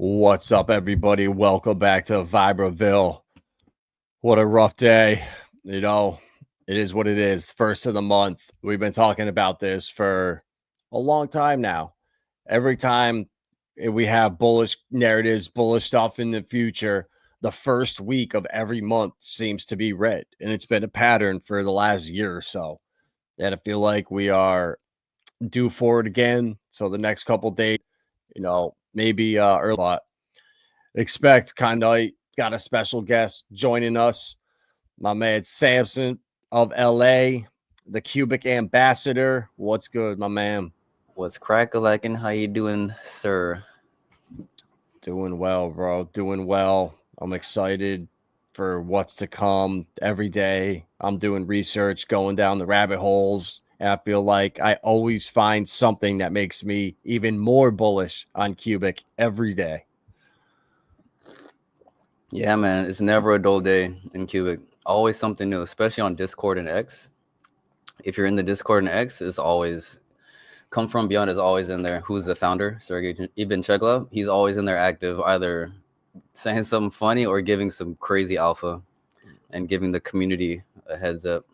What's up, everybody? Welcome back to Vibraville. What a rough day. It is what it is. First of the month. We've been talking about this for a long time now. Every time we have bullish narratives, bullish stuff in the future, the first week of every month seems to be red. And it's been a pattern for the last year or so. And I feel like we are due for it again. So the next couple days, maybe early, but expect kind of got a special guest joining us, my man Samson of LA, the Qubic ambassador. What's good, my man? What's crack-a-lackin'? How you doing, sir? Doing well, bro. Doing well. I'm excited for what's to come every day. I'm doing research, going down the rabbit holes, and I feel like I always find something that makes me even more bullish on Qubic every day. Yeah, man, it's never a dull day in Qubic. Always something new, especially on Discord and X. If you're in the Discord and X, it's always Come From Beyond is always in there. Who's the founder? Sergey Ibn Chegla. He's always in there active, either saying something funny or giving some crazy alpha and giving the community a heads up.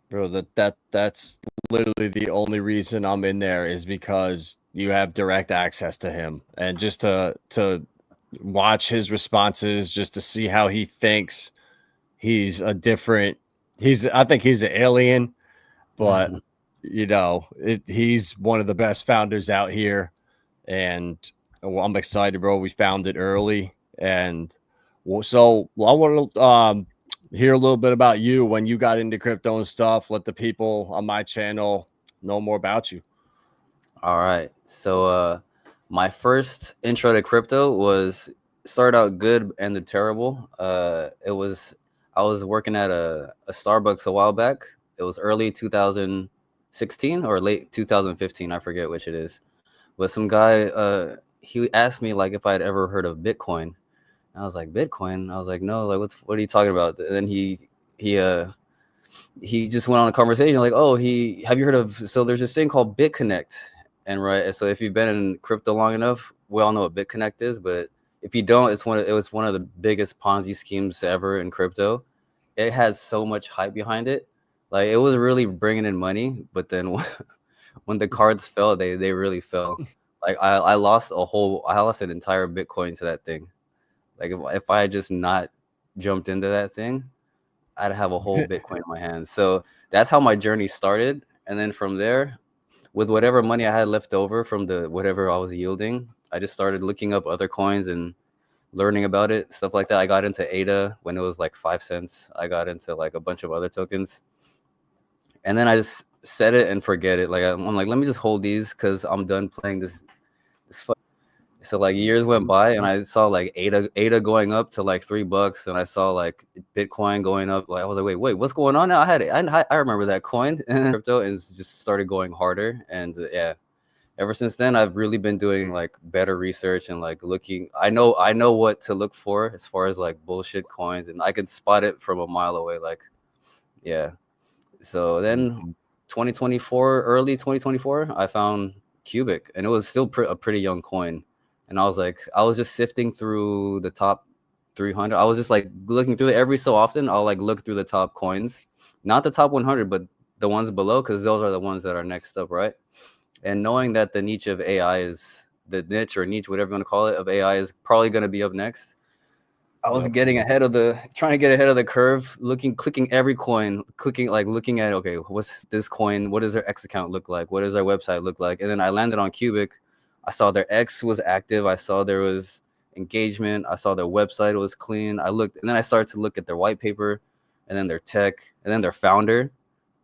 Bro, that's literally the only reason I'm in there is because you have direct access to him, and just to watch his responses, just to see how he thinks. I think he's an alien, but he's one of the best founders out here, and I'm excited, bro. We found it early, and so I want to hear a little bit about you when you got into crypto and stuff. Let the people on my channel know more about you. All right. So my first intro to crypto started out good and then terrible. I was working at a Starbucks a while back. It was early 2016 or late 2015. I forget which it is. But some guy, he asked me like if I had ever heard of Bitcoin. I was like, Bitcoin? I was like, no, like what are you talking about? And then he just went on a conversation like, have you heard of, so there's this thing called BitConnect. And right, so if you've been in crypto long enough, we all know what BitConnect is, but if you don't, it was one of the biggest Ponzi schemes ever in crypto. It had so much hype behind it. Like it was really bringing in money, but then when the cards fell, they really fell. Like I lost an entire Bitcoin to that thing. Like if I had just not jumped into that thing, I'd have a whole Bitcoin in my hands. So that's how my journey started. And then from there, with whatever money I had left over from whatever I was yielding, I just started looking up other coins and learning about it, stuff like that. I got into IOTA when it was like 5 cents. I got into like a bunch of other tokens. And then I just set it and forget it. Like I'm like, let me just hold these because I'm done playing this. So like years went by and I saw like IOTA going up to like $3, and I saw like Bitcoin going up. Like I was like, wait, what's going on now? I remember that coin and crypto, and just started going harder. And yeah, ever since then I've really been doing like better research and like looking. I know what to look for as far as like bullshit coins, and I can spot it from a mile away. Like yeah. So then 2024, early 2024, I found Qubic, and it was still a pretty young coin. And I was just sifting through the top 300. I was just like looking through it every so often. I'll like look through the top coins, not the top 100, but the ones below, because those are the ones that are next up, right? And knowing that the niche of AI is the niche or niche, whatever you want to call it, of AI is probably going to be up next. I was trying to get ahead of the curve, clicking every coin, looking at, okay, what's this coin? What does their X account look like? What does their website look like? And then I landed on Qubic. I saw their X was active. I saw there was engagement. I saw their website was clean. I looked, and then I started to look at their white paper, and then their tech, and then their founder,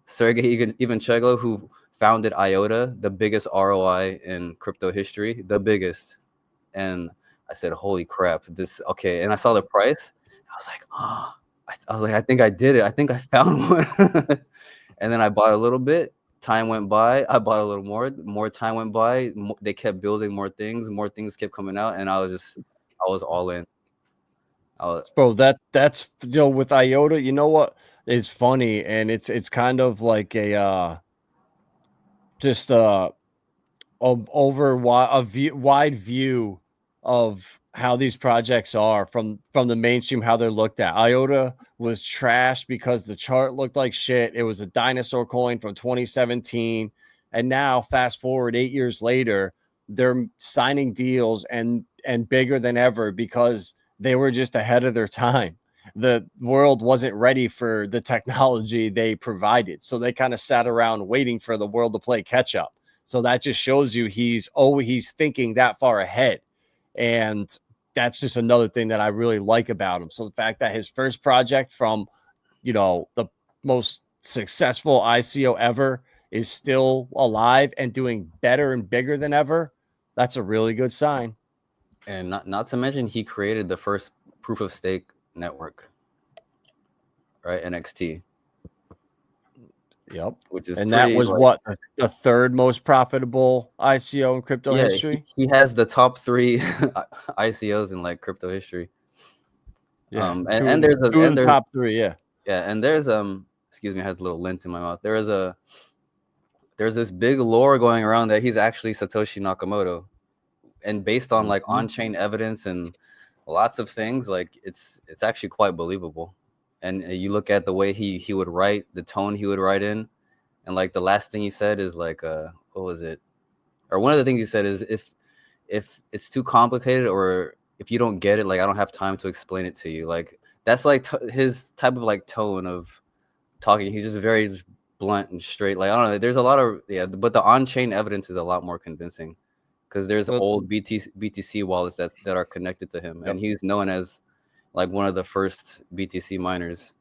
Sergey Ibn Chegla, who founded IOTA, the biggest ROI in crypto history, the biggest. And I said, holy crap, okay. And I saw the price. I was like, oh, I think I did it. I think I found one. And then I bought a little bit. Time went by. I bought a little more time went by. They kept building more things kept coming out. And I was all in. Bro, that's with IOTA, you know what is funny, and it's kind of like a just wide view of how these projects are from the mainstream, how they're looked at. IOTA was trashed because the chart looked like shit. It was a dinosaur coin from 2017. And now fast forward 8 years later, they're signing deals and bigger than ever because they were just ahead of their time. The world wasn't ready for the technology they provided. So they kind of sat around waiting for the world to play catch up. So that just shows you he's thinking that far ahead. And that's just another thing that I really like about him. So the fact that his first project from, the most successful ICO ever is still alive and doing better and bigger than ever, that's a really good sign. And not to mention, he created the first proof of stake network, right? NXT. Yep. Which is and that was what, the third most profitable ICO in crypto history. He has the top 3 ICOs in like crypto history. Yeah, and there's the top 3. Yeah, and there's excuse me, I had a little lint in my mouth. There's this big lore going around that he's actually Satoshi Nakamoto, and based on like on-chain evidence and lots of things, like it's actually quite believable. And you look at the way he would write, the tone he would write in, and like the last thing he said is like what was it? Or one of the things he said is, if it's too complicated or if you don't get it, like I don't have time to explain it to you. Like that's like his type of like tone of talking. He's just very blunt and straight. Like I don't know. There's a lot of but the on-chain evidence is a lot more convincing because there's old BTC wallets that are connected to him, and he's known as like one of the first BTC miners.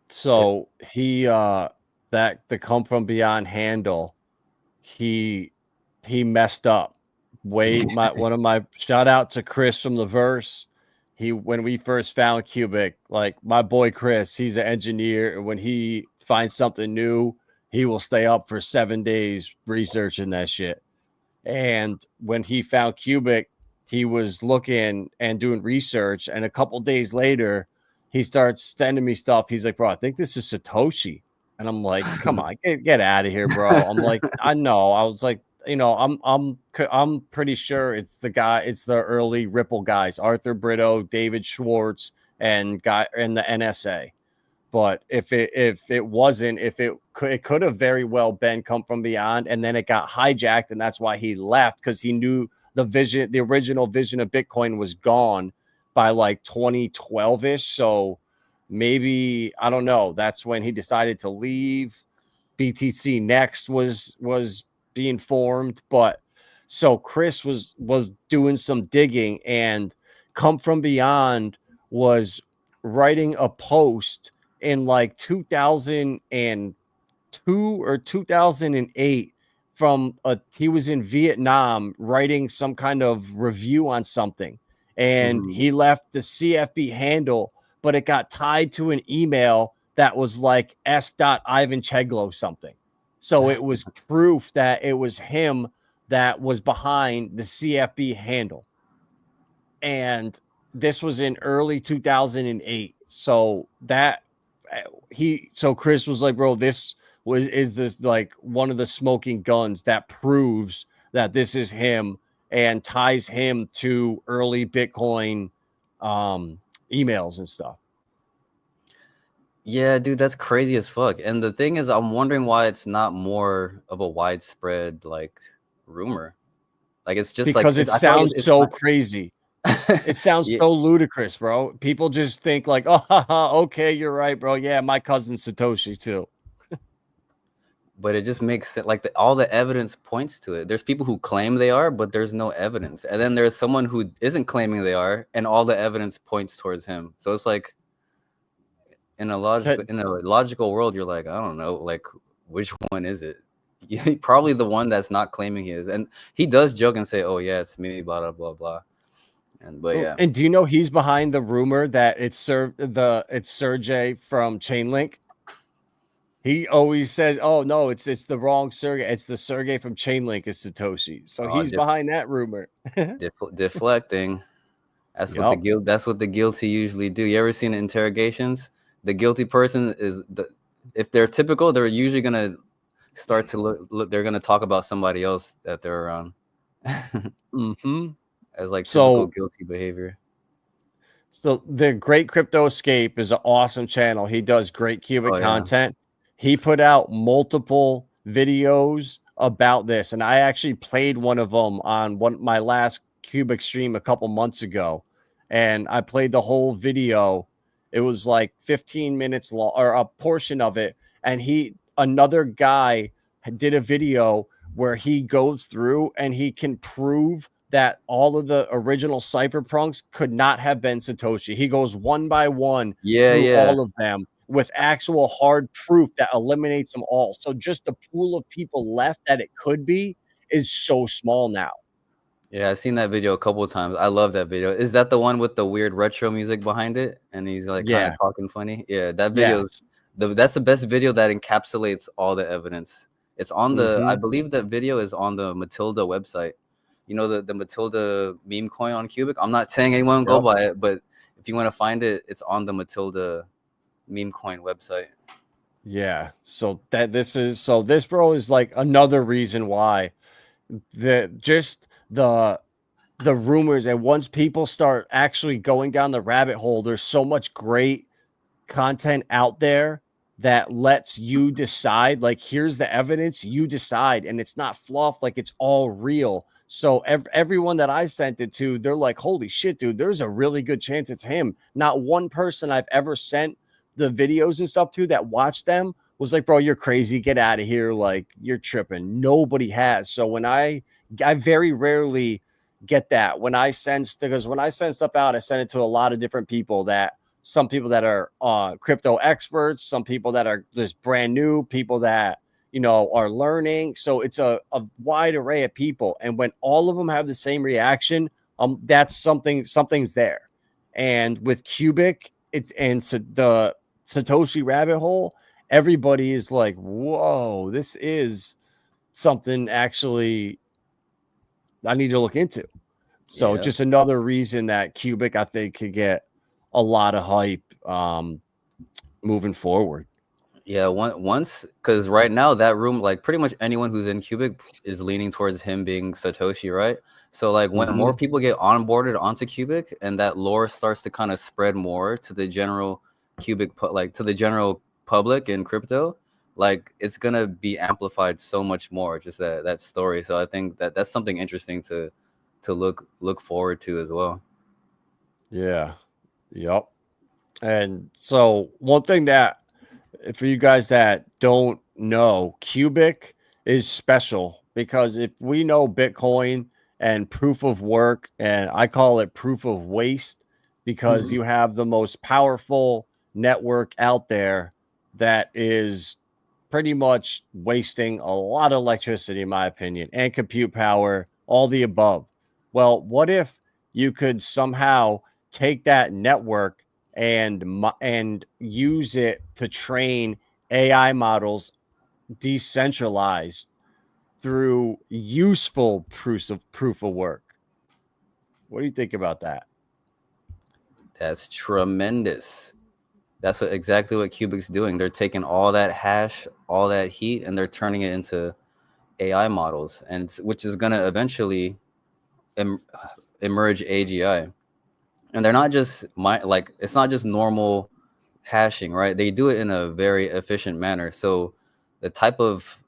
So he that the come from beyond handle, he messed up. One of my shout out to Chris from the Verse. When we first found Qubic, like my boy Chris, he's an engineer, and when he finds something new, he will stay up for 7 days researching that shit. And when he found Qubic, he was looking and doing research, and a couple days later, he starts sending me stuff. He's like, "Bro, I think this is Satoshi," and I'm like, "Come on, get out of here, bro." I'm like, "I know." I was like, I'm pretty sure it's the guy. It's the early Ripple guys, Arthur Brito, David Schwartz, and the NSA. But if it wasn't, it could have very well been come from beyond, and then it got hijacked, and that's why he left, because he knew the original vision of Bitcoin was gone by like 2012-ish. So maybe, I don't know, that's when he decided to leave. BTC Next was being formed. But so Chris was doing some digging, and Come From Beyond was writing a post in like 2002 or 2008 he was in Vietnam writing some kind of review on something, and he left the CFB handle, but it got tied to an email that was like S.Ivan Cheglo something. So it was proof that it was him that was behind the CFB handle. And this was in early 2008. So Chris was like, "Bro, is this like one of the smoking guns that proves that this is him and ties him to early Bitcoin emails and stuff." Yeah, dude, that's crazy as fuck. And the thing is, I'm wondering why it's not more of a widespread like rumor. Like it's just because like it sounds so crazy. It sounds so ludicrous, bro. People just think like, "Oh, okay, you're right, bro. Yeah, my cousin's Satoshi too." But it just makes it like all the evidence points to it. There's people who claim they are, but there's no evidence. And then there's someone who isn't claiming they are, and all the evidence points towards him. So it's like in a logical world, you're like, I don't know, like which one is it? Probably the one that's not claiming he is. And he does joke and say, "Oh yeah, it's me, blah blah blah blah." And do you know he's behind the rumor that it's Sergey from Chainlink? He always says, "Oh no, it's the wrong Sergey. It's the Sergey from Chainlink is Satoshi." So he's behind that rumor. Deflecting. That's what the guilty usually do. You ever seen interrogations? The guilty person if they're typical, they're usually gonna start to look. They're gonna talk about somebody else that they're around. as like typical So guilty behavior. So the Great Crypto Escape is an awesome channel. He does great Qubic Oh yeah. content. He put out multiple videos about this, and I actually played one of them on my last Qubic stream a couple months ago, and I played the whole video. It was like 15 minutes long, or a portion of it, and another guy did a video where he goes through and he can prove that all of the original cypherpunks could not have been Satoshi. He goes one by one Yeah, through yeah. all of them with actual hard proof that eliminates them all. So just the pool of people left that it could be is so small now. Yeah, I've seen that video a couple of times. I love that video. Is that the one with the weird retro music behind it? And he's like kind of Yeah. talking funny. Yeah, that video is Yes. that's the best video that encapsulates all the evidence. It's on the, I Mm-hmm. believe that video is on the Matilda website. You know, the Matilda meme coin on Qubic. I'm not saying anyone go Yep. buy it, but if you want to find it, it's on the Matilda meme coin website. Yeah. So this bro is like another reason why the rumors, and once people start actually going down the rabbit hole, there's so much great content out there that lets you decide, like, here's the evidence, you decide, and it's not fluff, like it's all real. So everyone that I sent it to, they're like, holy shit, dude, there's a really good chance it's him. Not one person I've ever sent the videos and stuff to that watched them was like, bro, you're crazy, get out of here, like you're tripping. Nobody has. So when I very rarely get that when I send stuff out, I send it to a lot of different people, that some people that are crypto experts, some people that are just brand new, people that, are learning. So it's a wide array of people. And when all of them have the same reaction, that's something's there. And with Qubic, the Satoshi rabbit hole, everybody is like, whoa, this is something actually I need to look into. So Yeah. just another reason that Qubic, I think, could get a lot of hype moving forward. Yeah, once, because right now that room, like pretty much anyone who's in Qubic is leaning towards him being Satoshi, right? So like when more people get onboarded onto Qubic and that lore starts to kind of spread more to the general to the general public in crypto, like it's gonna be amplified so much more, just that story. So I think that's something interesting to look forward to as well. Yeah. Yep. And so one thing that, for you guys that don't know, Qubic is special because if we know Bitcoin and proof of work, and I call it proof of waste, because you have the most powerful network out there that is pretty much wasting a lot of electricity, in my opinion, and compute power, all the above. Well, what if you could somehow take that network and use it to train AI models decentralized through useful proof of work? What do you think about that? That's tremendous. That's exactly what Qubic's doing. They're taking all that hash, all that heat, and they're turning it into AI models, and which is going to eventually emerge AGI. And they're not just it's not just normal hashing, right? They do it in a very efficient manner. So the type of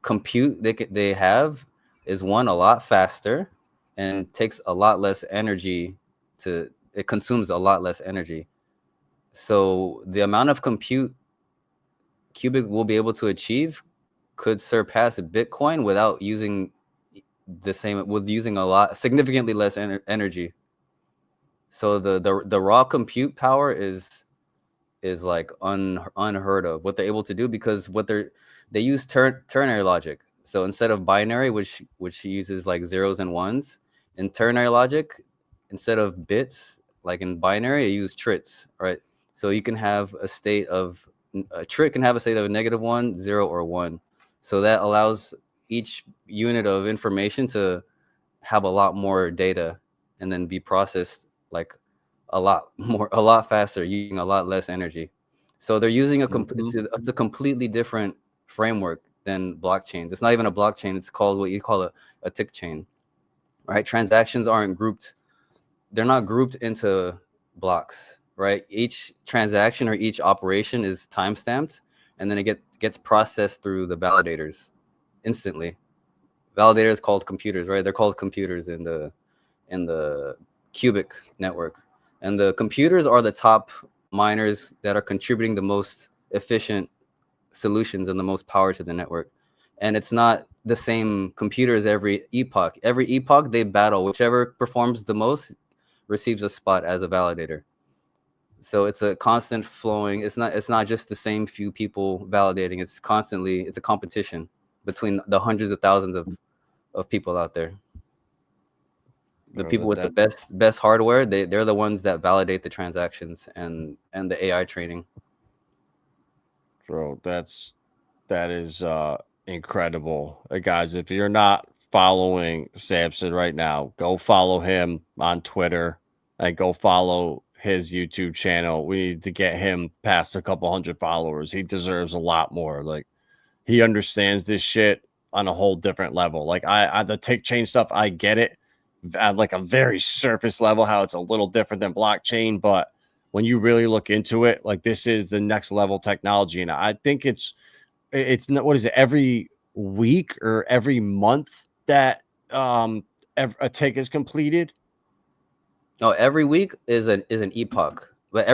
compute they have is, one, a lot faster and takes a lot less energy it consumes a lot less energy. So the amount of compute Qubic will be able to achieve could surpass Bitcoin without using significantly less energy. So the raw compute power is like unheard of what they're able to do, because they use ternary logic. So instead of binary, which uses like zeros and ones, in ternary logic, instead of bits like in binary, you use trits, right? So you can have a state of a trit can have a state of -1, 0, or 1. So that allows each unit of information to have a lot more data and then be processed like a lot faster, using a lot less energy. So they're using it's a completely different framework than blockchains. It's not even a blockchain. It's called what you call a tick chain. right? Transactions aren't grouped. They're not grouped into blocks, right? Each transaction or each operation is timestamped, and then it gets processed through the validators instantly. Validators called computers, right? They're called computers in the Qubic network. And the computers are the top miners that are contributing the most efficient solutions and the most power to the network. And it's not the same computers every epoch. Every epoch they battle. Whichever performs the most receives a spot as a validator. So it's a constant flowing. It's not just the same few people validating. It's a competition between the hundreds of thousands of people out there. The people with the best hardware, they're the ones that validate the transactions and the AI training. Bro, that is incredible. Guys, if you're not following Samson right now, go follow him on Twitter and go follow his YouTube channel. We need to get him past a couple hundred followers. He deserves a lot more. Like, he understands this shit on a whole different level. Like, I the tick chain stuff, I get it at like a very surface level, how it's a little different than blockchain, but when you really look into it, like, this is the next level technology. And I think it's not, what is it, every week or every month that a tick is completed? No, every week is an epoch, but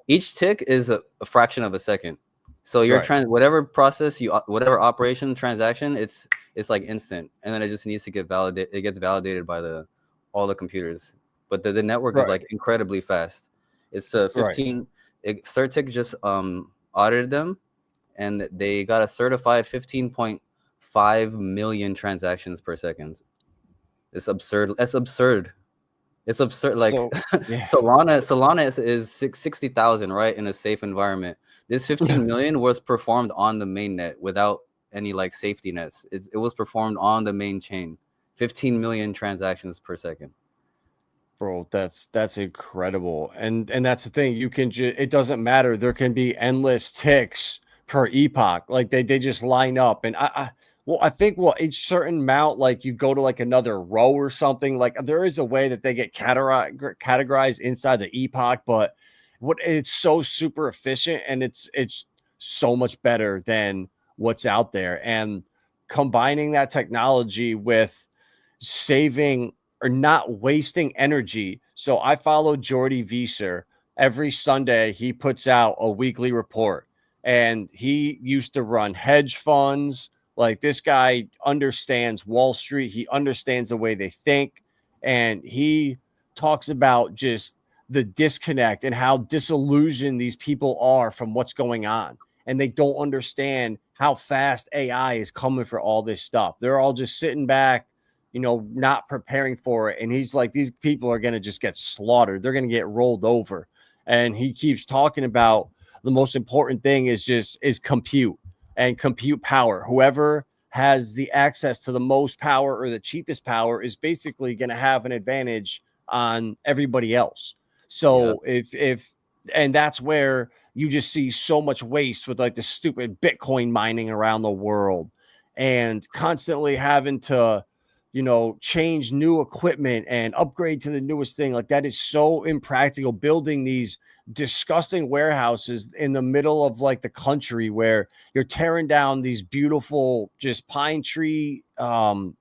each tick is a fraction of a second. So you're whatever process whatever operation transaction, it's like instant, and then it just needs to get validated. It gets validated by all the computers, but the network is like incredibly fast. It's 15. CertTick just audited them, and they got a certified 15.5 million transactions per second. It's absurd. That's absurd. It's absurd. Like, Solana is 60,000, right, in a safe environment. This 15 million was performed on the main net without any like safety nets. It was performed on the main chain. 15 million transactions per second. Bro, that's incredible. And that's the thing. You can it doesn't matter. There can be endless ticks per epoch. Like, they just line up. And I think each certain amount, like, you go to like another row or something, like, there is a way that they get categorized inside the epoch, but it's so super efficient, and it's so much better than what's out there. And combining that technology with saving or not wasting energy. So I follow Jordy Vieser. Every Sunday, he puts out a weekly report, and he used to run hedge funds. Like, this guy understands Wall Street. He understands the way they think. And he talks about just the disconnect and how disillusioned these people are from what's going on. And they don't understand how fast AI is coming for all this stuff. They're all just sitting back, not preparing for it. And he's like, these people are going to just get slaughtered. They're going to get rolled over. And he keeps talking about the most important thing is compute and compute power. Whoever has the access to the most power or the cheapest power is basically going to have an advantage on everybody else. So and that's where you just see so much waste with like the stupid Bitcoin mining around the world, and constantly having to, change new equipment and upgrade to the newest thing. Like, that is so impractical, building these disgusting warehouses in the middle of like the country where you're tearing down these beautiful just pine trees and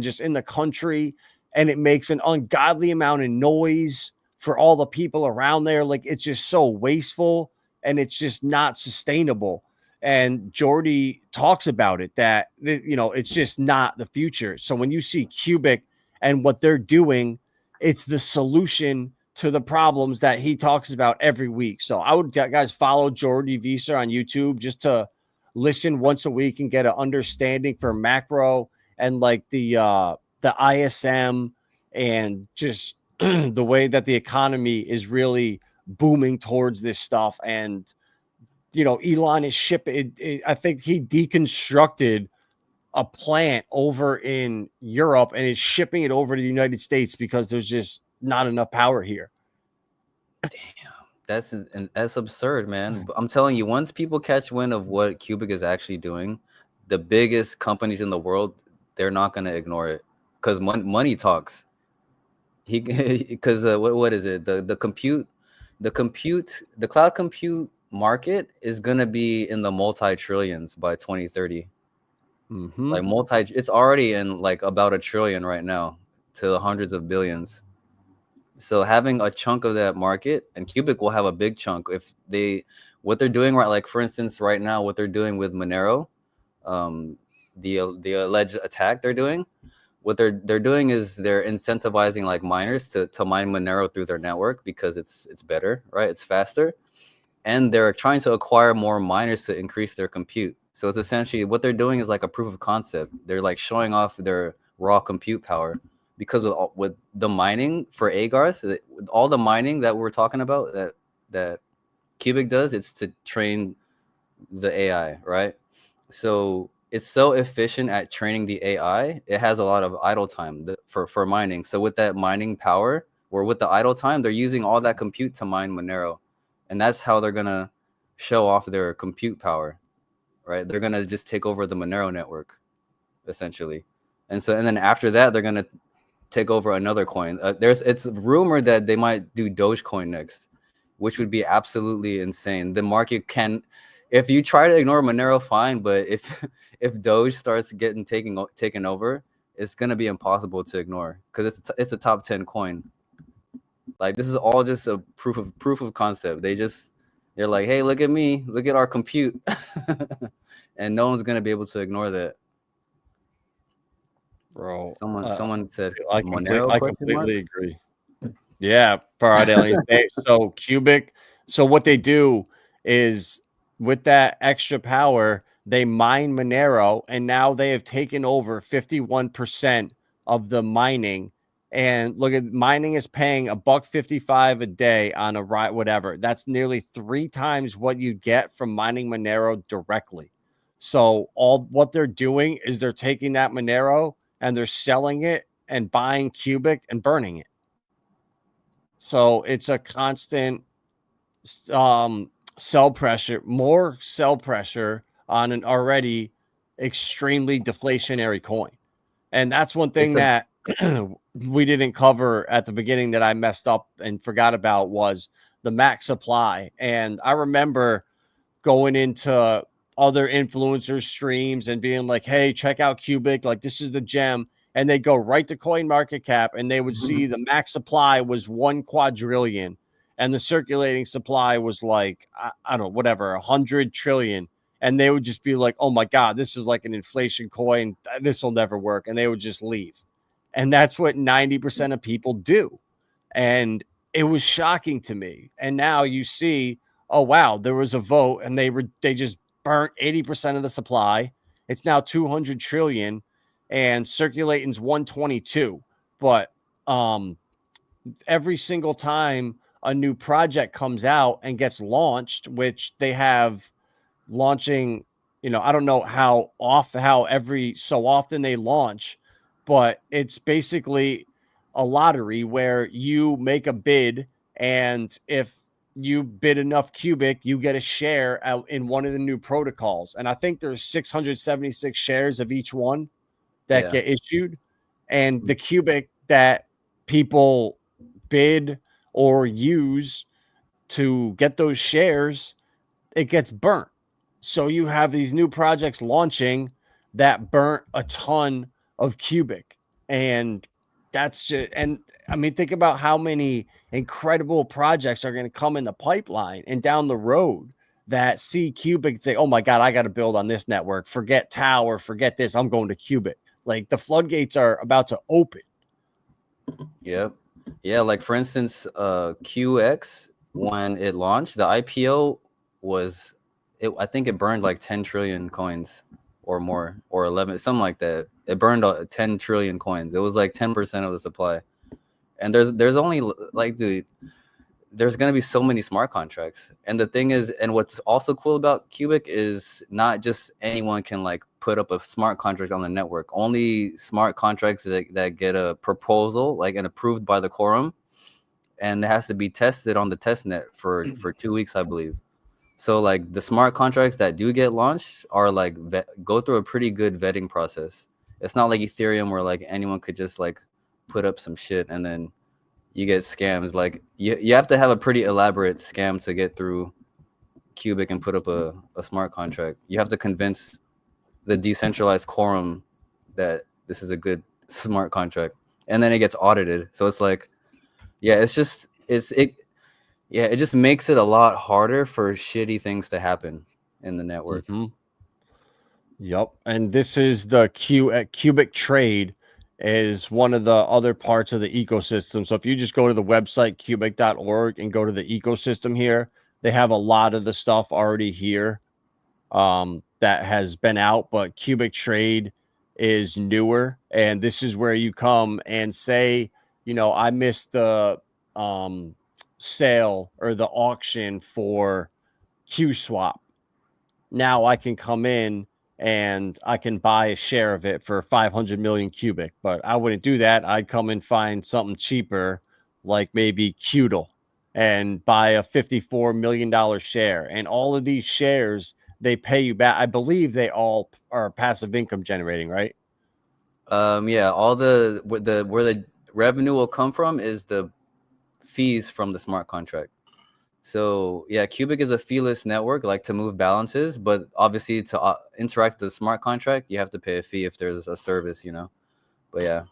just in the country, and it makes an ungodly amount of noise for all the people around there. Like, it's just so wasteful, and it's just not sustainable. And Jordy talks about it, that, it's just not the future. So when you see Qubic and what they're doing, it's the solution to the problems that he talks about every week. So I would, guys, follow Jordy Vieser on YouTube just to listen once a week and get an understanding for macro and like the ISM and just the way that the economy is really booming towards this stuff. And Elon is shipping. I think he deconstructed a plant over in Europe and is shipping it over to the United States because there's just not enough power here. Damn, that's absurd, man. I'm telling you, once people catch wind of what Qubic is actually doing, the biggest companies in the world, they're not going to ignore it. because money talks. He because what is it? The cloud compute market is gonna be in the multi-trillions by 2030. Like it's already in like about $1 trillion right now to the hundreds of billions. So having a chunk of that market, and Qubic will have a big chunk if what they're doing right, like for instance right now what they're doing with Monero, the alleged attack they're doing, what they're doing is they're incentivizing like miners to mine Monero through their network because it's better, right? It's faster, and they're trying to acquire more miners to increase their compute. So it's essentially what they're doing is like a proof of concept. They're like showing off their raw compute power, because with the mining for Agarth, all the mining that we're talking about that Qubic does, it's to train the AI, right? So it's so efficient at training the AI, it has a lot of idle time for mining. So with that mining power, or with the idle time, they're using all that compute to mine Monero, and that's how they're gonna show off their compute power, right? They're gonna just take over the Monero network, essentially, and then after that, they're gonna take over another coin. It's rumored that they might do Dogecoin next, which would be absolutely insane. The market can, if you try to ignore Monero, fine, but if Doge starts getting taken over, it's gonna be impossible to ignore, because it's a top 10 coin. Like, this is all just a proof of concept. They're like, hey, look at me, look at our compute, and no one's gonna be able to ignore that. Bro, Someone said I Monero. completely agree. Yeah, Friday Aliens Day. So Qubic. So what they do is, with that extra power, they mine Monero, and now they have taken over 51% of the mining. And look at, mining is paying $1.55 a day on a whatever. That's nearly 3 times what you get from mining Monero directly. So what they're doing is they're taking that Monero and they're selling it and buying Qubic and burning it. So it's a constant sell pressure, more sell pressure on an already extremely deflationary coin. And that's one thing that we didn't cover at the beginning that I messed up and forgot about, was the max supply. And I remember going into other influencers streams and being like, hey, check out Qubic, like this is the gem. And they go right to CoinMarketCap and they would see the max supply was 1 quadrillion and the circulating supply was like, I don't know, whatever, 100 trillion. And they would just be like, oh my God, this is like an inflation coin. This will never work. And they would just leave. And that's what 90% of people do. And it was shocking to me. And now you see, oh wow, there was a vote and they just burnt 80% of the supply. It's now 200 trillion and circulating's 122. But every single time a new project comes out and gets launched, which they have launching, I don't know how every so often they launch, but it's basically a lottery where you make a bid, and if you bid enough Qubic, you get a share out in one of the new protocols. And I think there's 676 shares of each one that get issued. And the Qubic that people bid or use to get those shares, it gets burnt. So you have these new projects launching that burnt a ton of Qubic. And that's just, and I mean, think about how many incredible projects are going to come in the pipeline and down the road that see Qubic and say, oh my God, I got to build on this network. Forget Tau or forget this. I'm going to Qubic. Like, the floodgates are about to open. Yep. Yeah. Like, for instance, QX, when it launched, the IPO was, I think it burned like 10 trillion coins or more, or 11, something like that. It burned 10 trillion coins. It was like 10% of the supply. And there's only like, dude, there's going to be so many smart contracts. And the thing is, and what's also cool about Qubic is not just anyone can like put up a smart contract on the network. Only smart contracts that get a proposal, like, and approved by the quorum, and it has to be tested on the test net for 2 weeks, I believe. So like the smart contracts that do get launched are like go through a pretty good vetting process. It's not like Ethereum where like anyone could just like put up some shit and then you get scams. Like you have to have a pretty elaborate scam to get through Qubic and put up a smart contract. You have to convince the decentralized quorum that this is a good smart contract, and then it gets audited. So it's like, yeah, it just makes it a lot harder for shitty things to happen in the network. Mm-hmm. Yep. And this is the Qubic trade is one of the other parts of the ecosystem. So if you just go to the website qubic.org and go to the ecosystem here, they have a lot of the stuff already here that has been out, but Qubic trade is newer. And this is where you come and say, I missed the sale or the auction for QSwap. Now I can come in and I can buy a share of it for 500 million Qubic, but I wouldn't do that. I'd come and find something cheaper, like maybe Qdle, and buy a $54 million share. And all of these shares, they pay you back. I believe they all are passive income generating, right? Yeah, all where the revenue will come from is the fees from the smart contract. So yeah, Qubic is a feeless network, like to move balances, but obviously to interact with the smart contract, you have to pay a fee if there's a service, But yeah,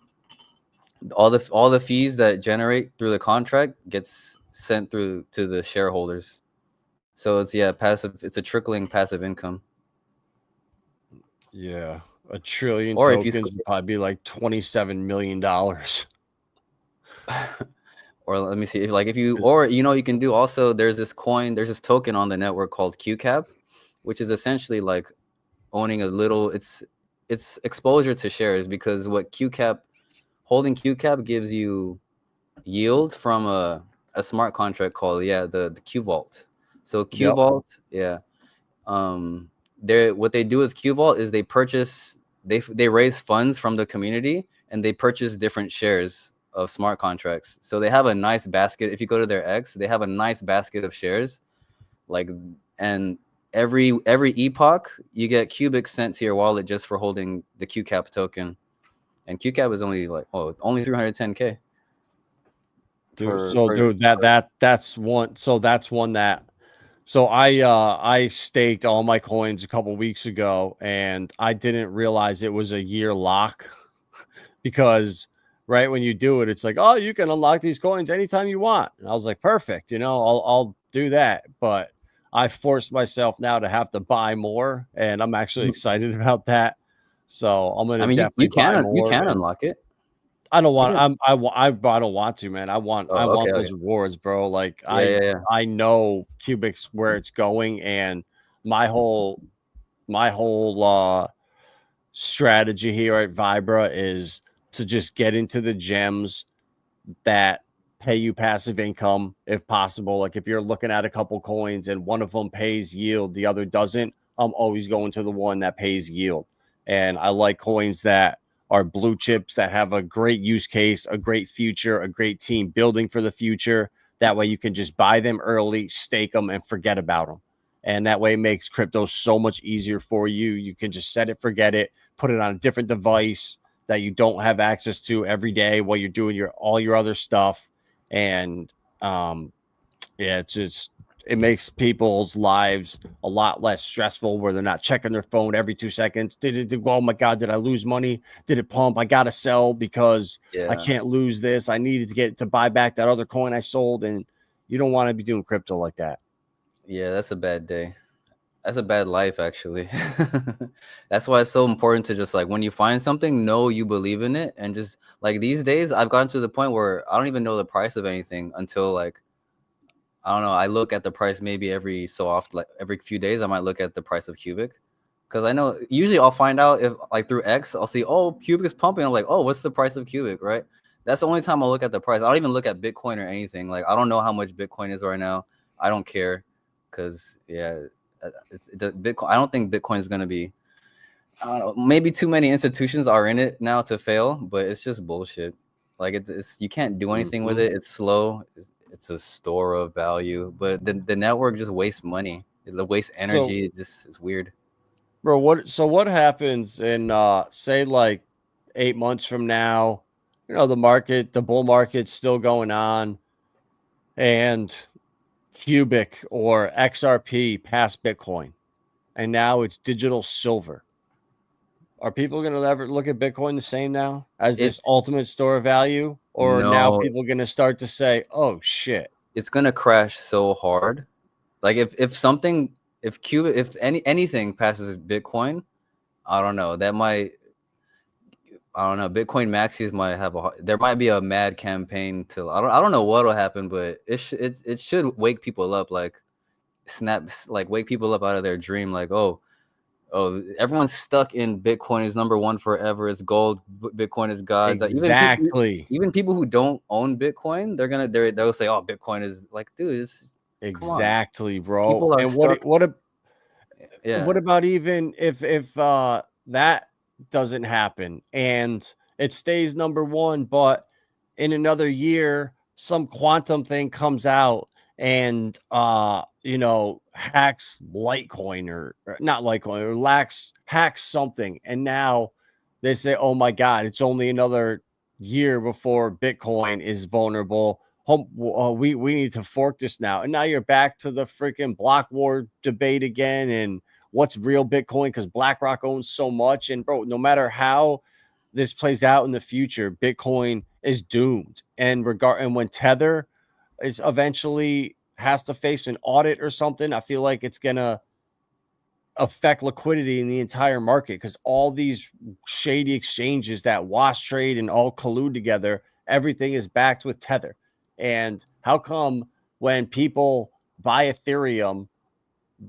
all the fees that generate through the contract gets sent through to the shareholders. So it's passive. It's a trickling passive income. Yeah, a trillion Or if tokens would probably be like $27 million. Or let me see, if you can do also, there's this token on the network called QCAP, which is essentially like owning a little, it's exposure to shares, because holding QCAP gives you yield from a smart contract called the Q Vault. So Q Vault, what they do with Q Vault is they raise funds from the community and they purchase different shares of smart contracts. So they have a nice basket. If you go to their X, they have a nice basket of shares. And every epoch you get Qubic sent to your wallet just for holding the QCAP token. And QCAP is only only 310K. That's one. So that's one that. So I staked all my coins a couple weeks ago, and I didn't realize it was a year lock because right when you do it, it's like, oh, you can unlock these coins anytime you want. And I was like, perfect, I'll do that. But I forced myself now to have to buy more, and I'm actually excited about that. So I'm gonna definitely buy more. You can unlock it. I don't want. I don't want to, man. I want those rewards, bro. Like I know Qubic's where it's going, and my whole strategy here at Vibra is to just get into the gems that pay you passive income if possible. Like if you're looking at a couple coins and one of them pays yield, the other doesn't, I'm always going to the one that pays yield. And I like coins that are blue chips that have a great use case, a great future, a great team building for the future. That way you can just buy them early, stake them, and forget about them. And that way it makes crypto so much easier for you. You can just set it, forget it, put it on a different device that you don't have access to every day while you're doing all your other stuff. And it makes people's lives a lot less stressful where they're not checking their phone every 2 seconds. Oh my God, did I lose money? Did it pump? I got to sell because I can't lose this. I needed to get to buy back that other coin I sold. And you don't want to be doing crypto like that. Yeah, that's a bad day. That's a bad life, actually. That's why it's so important to just like when you find something, know you believe in it. And just like these days, I've gotten to the point where I don't even know the price of anything until like, I don't know. I look at the price maybe every so often, like every few days, I might look at the price of Qubic. Because I know usually I'll find out if like through X, I'll see, oh, Qubic is pumping. I'm like, oh, what's the price of Qubic, right? That's the only time I'll look at the price. I don't even look at Bitcoin or anything. Like, I don't know how much Bitcoin is right now. I don't care. Because, Bitcoin. I don't think Bitcoin is going to be, I don't know, maybe too many institutions are in it now to fail, but it's just bullshit. Like, it's you can't do anything with it. It's slow. It's a store of value, but the network just wastes money. It wastes energy. It's weird. Bro, what happens in say like 8 months from now, the bull market's still going on, and Qubic or XRP passed Bitcoin, and now it's digital silver. Are people going to ever look at Bitcoin the same now as this ultimate store of value? Or now people going to start to say, oh, shit. It's going to crash so hard. Like if anything passes Bitcoin, I don't know. Bitcoin maxis might have there might be a mad campaign to, I don't know what'll happen, but it should wake people up, like wake people up out of their dream. Like, oh, everyone's stuck in Bitcoin is number one forever. It's gold. Bitcoin is God. Exactly. Even people who don't own Bitcoin, they'll say, oh, Bitcoin is like, dude, it's exactly, bro. People are and stuck. what about even if that doesn't happen and it stays number one, but in another year some quantum thing comes out and hacks Litecoin or not Litecoin or hacks something, and now they say, oh my God, it's only another year before Bitcoin is vulnerable. We need to fork this now. And now you're back to the freaking block war debate again, and what's real Bitcoin, because BlackRock owns so much. And bro, no matter how this plays out in the future, Bitcoin is doomed. And when Tether is eventually has to face an audit or something, I feel like it's gonna affect liquidity in the entire market, because all these shady exchanges that wash trade and all collude together, everything is backed with Tether. And how come when people buy Ethereum,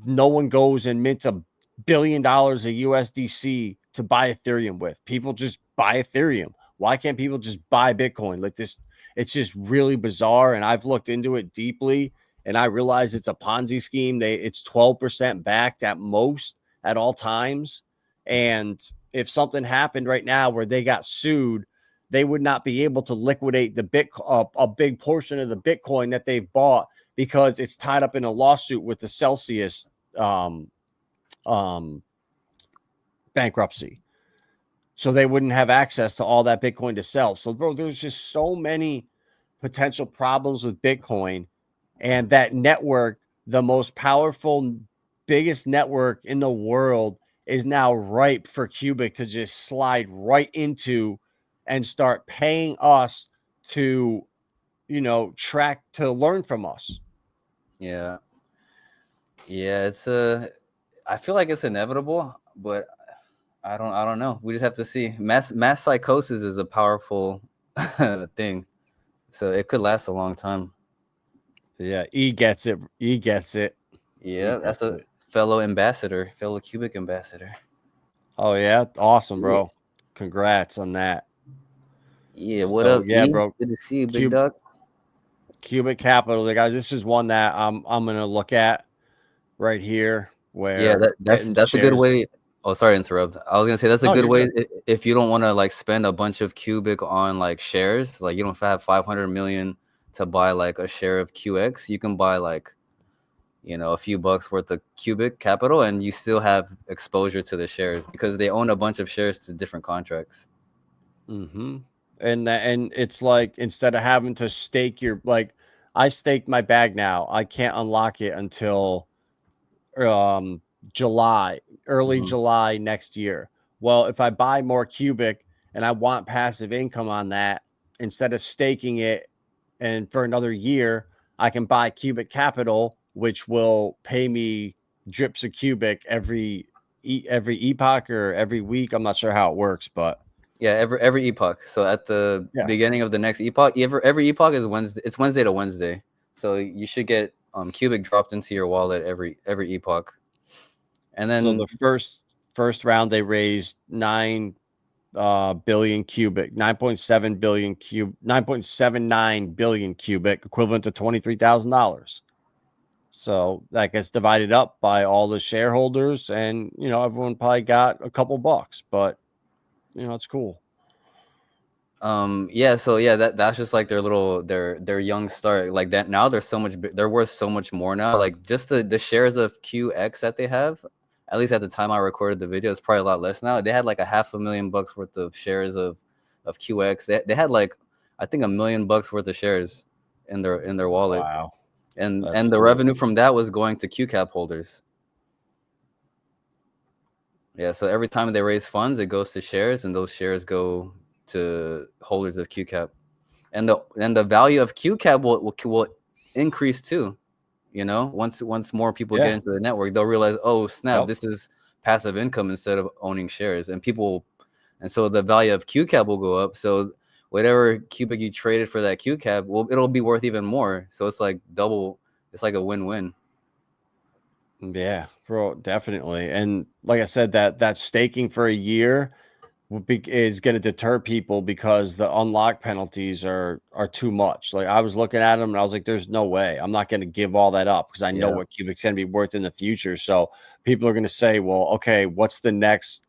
no one goes and mints $1 billion of USDC to buy Ethereum with? People just buy Ethereum. Why can't people just buy Bitcoin like this? It's just really bizarre. And I've looked into it deeply, and I realize it's a Ponzi scheme. It's 12% backed at most at all times. And if something happened right now where they got sued, they would not be able to liquidate a big portion of the Bitcoin that they've bought, because it's tied up in a lawsuit with the Celsius bankruptcy. So they wouldn't have access to all that Bitcoin to sell. So, bro, there's just so many potential problems with Bitcoin, and that network, the most powerful, biggest network in the world, is now ripe for Qubic to just slide right into and start paying us to, track, to learn from us. Yeah. I feel like it's inevitable, but I don't know. We just have to see. Mass psychosis is a powerful thing, so it could last a long time. Yeah, E gets it. Yeah, that's a fellow Qubic ambassador. Oh yeah, awesome, bro. Congrats on that. Yeah, what up? Yeah, bro. Good to see you, big dog. Qubic Capital, guys. This is one that I'm gonna look at right here. Where that's a good way. Oh, sorry to interrupt. I was gonna say that's a good way if you don't want to like spend a bunch of Qubic on like shares. Like you don't have 500 million to buy like a share of QX. You can buy like, a few bucks worth of Qubic Capital, and you still have exposure to the shares because they own a bunch of shares to different contracts. Mm-hmm. And it's like, instead of having to stake I staked my bag now. I can't unlock it until July, early July next year. Well, if I buy more Qubic and I want passive income on that, instead of staking it and for another year, I can buy Qubic Capital, which will pay me drips of Qubic every epoch or every week. I'm not sure how it works, but yeah, every epoch. So at the beginning of the next epoch, every epoch is Wednesday. It's Wednesday to Wednesday. So you should get Qubic dropped into your wallet every epoch. And then so the first round they raised 9 billion Qubic, 9.7 billion 9.79 billion Qubic, equivalent to $23,000. So that gets divided up by all the shareholders, and everyone probably got a couple bucks, but it's cool. That's just like their young start like that. Now they're worth so much more now. Like just the shares of QX that they have at least at the time I recorded the video, it's probably a lot less now. They had like $500,000 worth of shares of QX. They had like, I think $1 million worth of shares in their wallet. Wow. And That's the cool. revenue from that was going to QCap holders. Yeah, so every time they raise funds, it goes to shares, and those shares go to holders of QCap. And the value of QCap will increase too. You know, once more people get into the network, they'll realize, oh snap, this is passive income instead of owning shares, and so the value of QCap will go up. So whatever Qubic you traded for that QCap, it'll be worth even more. So it's like double. It's like a win-win. Yeah, bro, definitely. And like I said, that staking for a year is going to deter people because the unlock penalties are too much. Like I was looking at them and I was like, there's no way I'm not going to give all that up because I know what Qubic's going to be worth in the future. So people are going to say, well, okay, what's the next?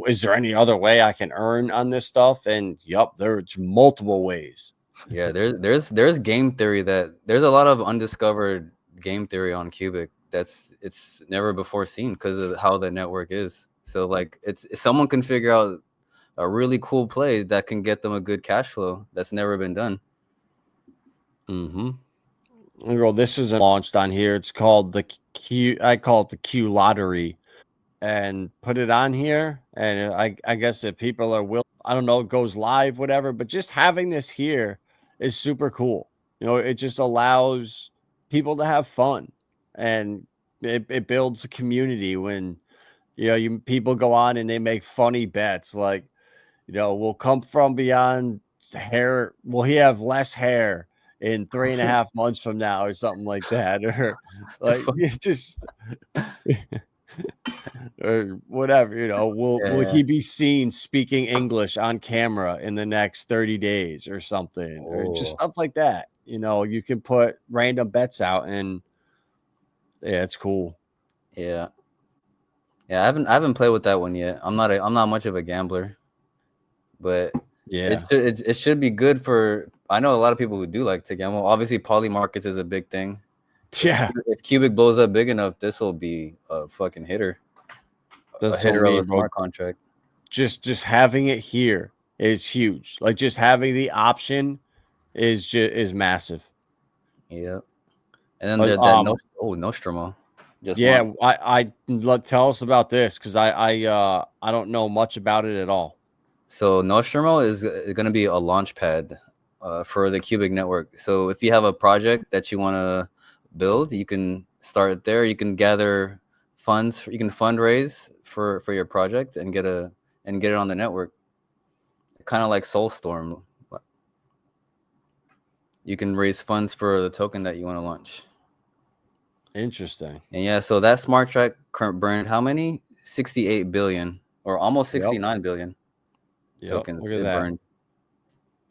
Is there any other way I can earn on this stuff? And yup, there's multiple ways. Yeah, there's game theory there's a lot of undiscovered game theory on Qubic it's never before seen because of how the network is. So like if someone can figure out a really cool play that can get them a good cash flow that's never been done. Well, this isn't launched on here. It's called the Q. I call it the Q lottery, and put it on here. And I guess if people are willing, I don't know, it goes live, whatever. But just having this here is super cool. You know, it just allows people to have fun, and it builds a community when people go on and they make funny bets like, we'll come from beyond hair. Will he have less hair in 3.5 months from now or something like that? Or like just or whatever, will he be seen speaking English on camera in the next 30 days or something? Or just stuff like that. You can put random bets out and yeah, it's cool. Yeah. I haven't played with that one yet. I'm not much of a gambler, but yeah, it should be good for. I know a lot of people who do like to gamble. Obviously, poly markets is a big thing. Yeah. If Qubic blows up big enough, this will be a fucking hitter. That's a hitter of a smart contract. Just having it here is huge. Like just having the option is massive. Yeah. And then Nostromo. Yeah, tell us about this because I don't know much about it at all. So Nostromo is going to be a launch pad for the Qubic network. So if you have a project that you want to build, you can start there. You can gather funds. You can fundraise for your project and get it on the network. Kind of like Soulstorm. You can raise funds for the token that you want to launch. Interesting. And yeah, so that smart track burned how many? 68 billion or almost 69 billion tokens. Look at that. Burned.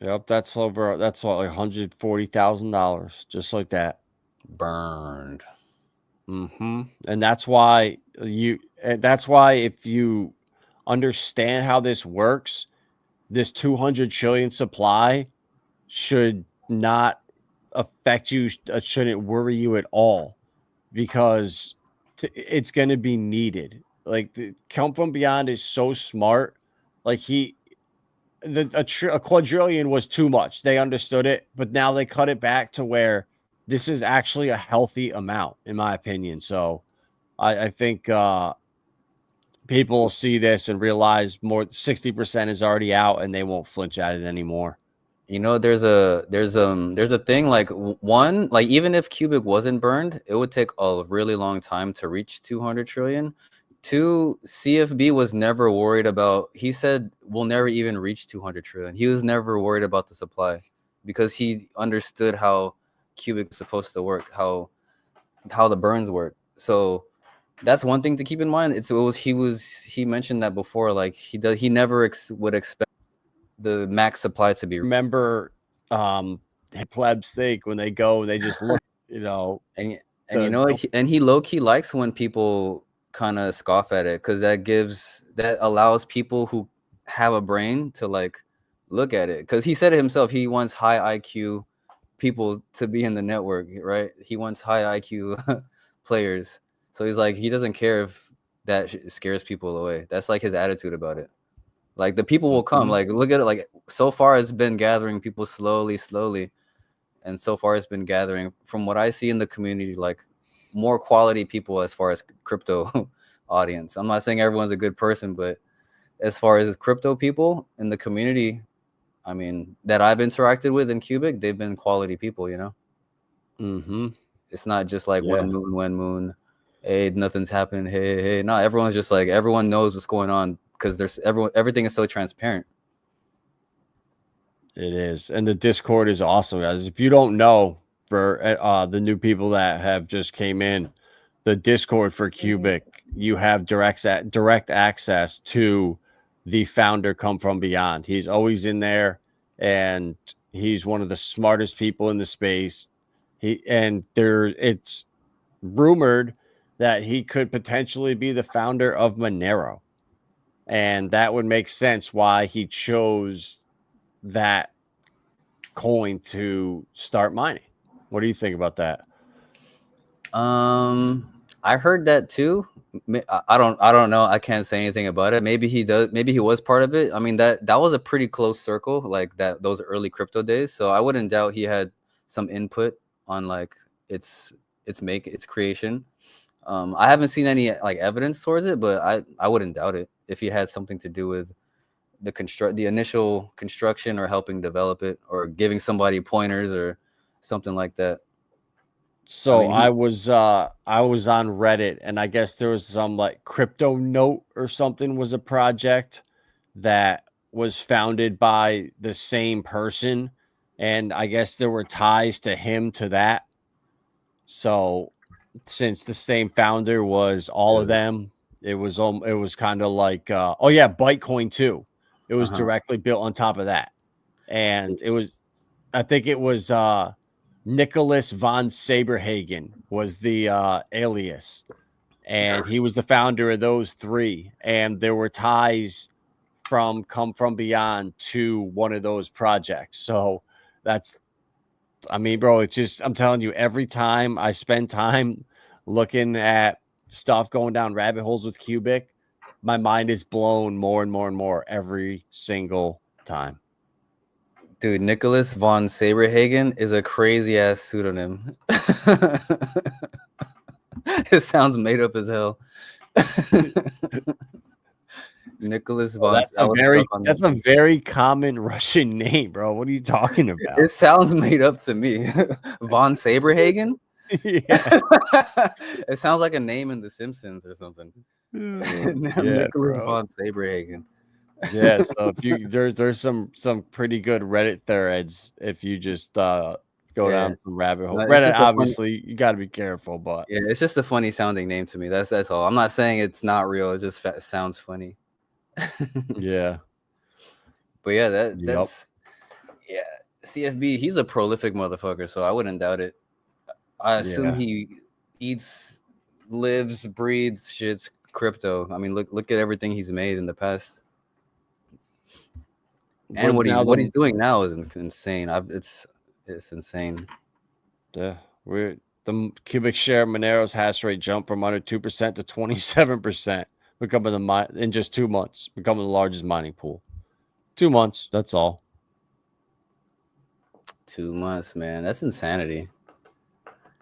Yep, that's what, like $140,000, just like that. Burned. And that's why if you understand how this works, this 200 trillion supply should not affect you, shouldn't worry you at all, because it's going to be needed. Like Come From Beyond is so smart. Like a quadrillion was too much. They understood it, but now they cut it back to where this is actually a healthy amount, in my opinion. So I think people will see this and realize 60% is already out, and they won't flinch at it anymore. There's a thing like one, like even if Qubic wasn't burned, it would take a really long time to reach 200 trillion. Two, CFB was never worried about. He said we'll never even reach 200 trillion. He was never worried about the supply because he understood how Qubic was supposed to work, how the burns work. So that's one thing to keep in mind. He mentioned that before. Like he never would expect the max supply to be. Remember, plebs think when they go, they just look, and he low key likes when people kind of scoff at it because that allows people who have a brain to like look at it. Because he said it himself, he wants high IQ people to be in the network, right? He wants high IQ players. So he's like, he doesn't care if that scares people away. That's like his attitude about it. Like the people will come. Like look at it. Like so far, it's been gathering people slowly, and so far it's been gathering. From what I see in the community, like more quality people as far as crypto audience. I'm not saying everyone's a good person, but as far as crypto people in the community, I mean, that I've interacted with in Qubic, they've been quality people, you know? Mm-hmm. It's not just like when moon, hey, nothing's happening, hey. No, everyone's just like, everyone knows what's going on because everything is so transparent. It is. And the Discord is awesome, guys. If you don't know, for the new people that have just came in, the Discord for Qubic, you have direct access to the founder come from beyond. He's always in there, and he's one of the smartest people in the space. It's rumored that he could potentially be the founder of Monero. And that would make sense why he chose that coin to start mining. What do you think about that? I heard that too. I don't know. I can't say anything about it. Maybe he does. Maybe he was part of it. I mean, that was a pretty close circle, like those early crypto days. So I wouldn't doubt he had some input on like its creation. I haven't seen any like evidence towards it, but I wouldn't doubt it if he had something to do with the initial construction or helping develop it or giving somebody pointers or something like that. So I was on Reddit, and I guess there was some like Crypto Note or something was a project that was founded by the same person, and I guess there were ties to him to that. So since the same founder was all of them, it was kind of like Bytecoin too. It was directly built on top of that, and I think it was Nicholas von Saberhagen was the alias, and he was the founder of those three, and there were ties come from beyond to one of those projects. So I mean, bro, it's just, I'm telling you, every time I spend time looking at stuff going down rabbit holes with Qubic, my mind is blown more and more and more every single time. Dude, Nicholas von Saberhagen is a crazy ass pseudonym. It sounds made up as hell. Nicholas von. That's a very common Russian name, bro. What are you talking about? It sounds made up to me. Von Saberhagen? Yeah. It sounds like a name in The Simpsons or something. Nicholas von Saberhagen. Yeah, so if you there's some pretty good Reddit threads if you just go down some rabbit hole. Reddit, obviously, you got to be careful, but yeah, it's just a funny sounding name to me. That's all. I'm not saying it's not real. It just sounds funny. Yeah, but yeah, that's CFB. He's a prolific motherfucker, so I wouldn't doubt it. I assume he eats, lives, breathes, shit's crypto. I mean, look at everything he's made in the past. And what he's doing now is insane. It's insane. Yeah, the Qubic share Monero's hash rate jumped from under 2% to 27%, becoming in just 2 months, becoming the largest mining pool. 2 months, that's all. 2 months, man, that's insanity.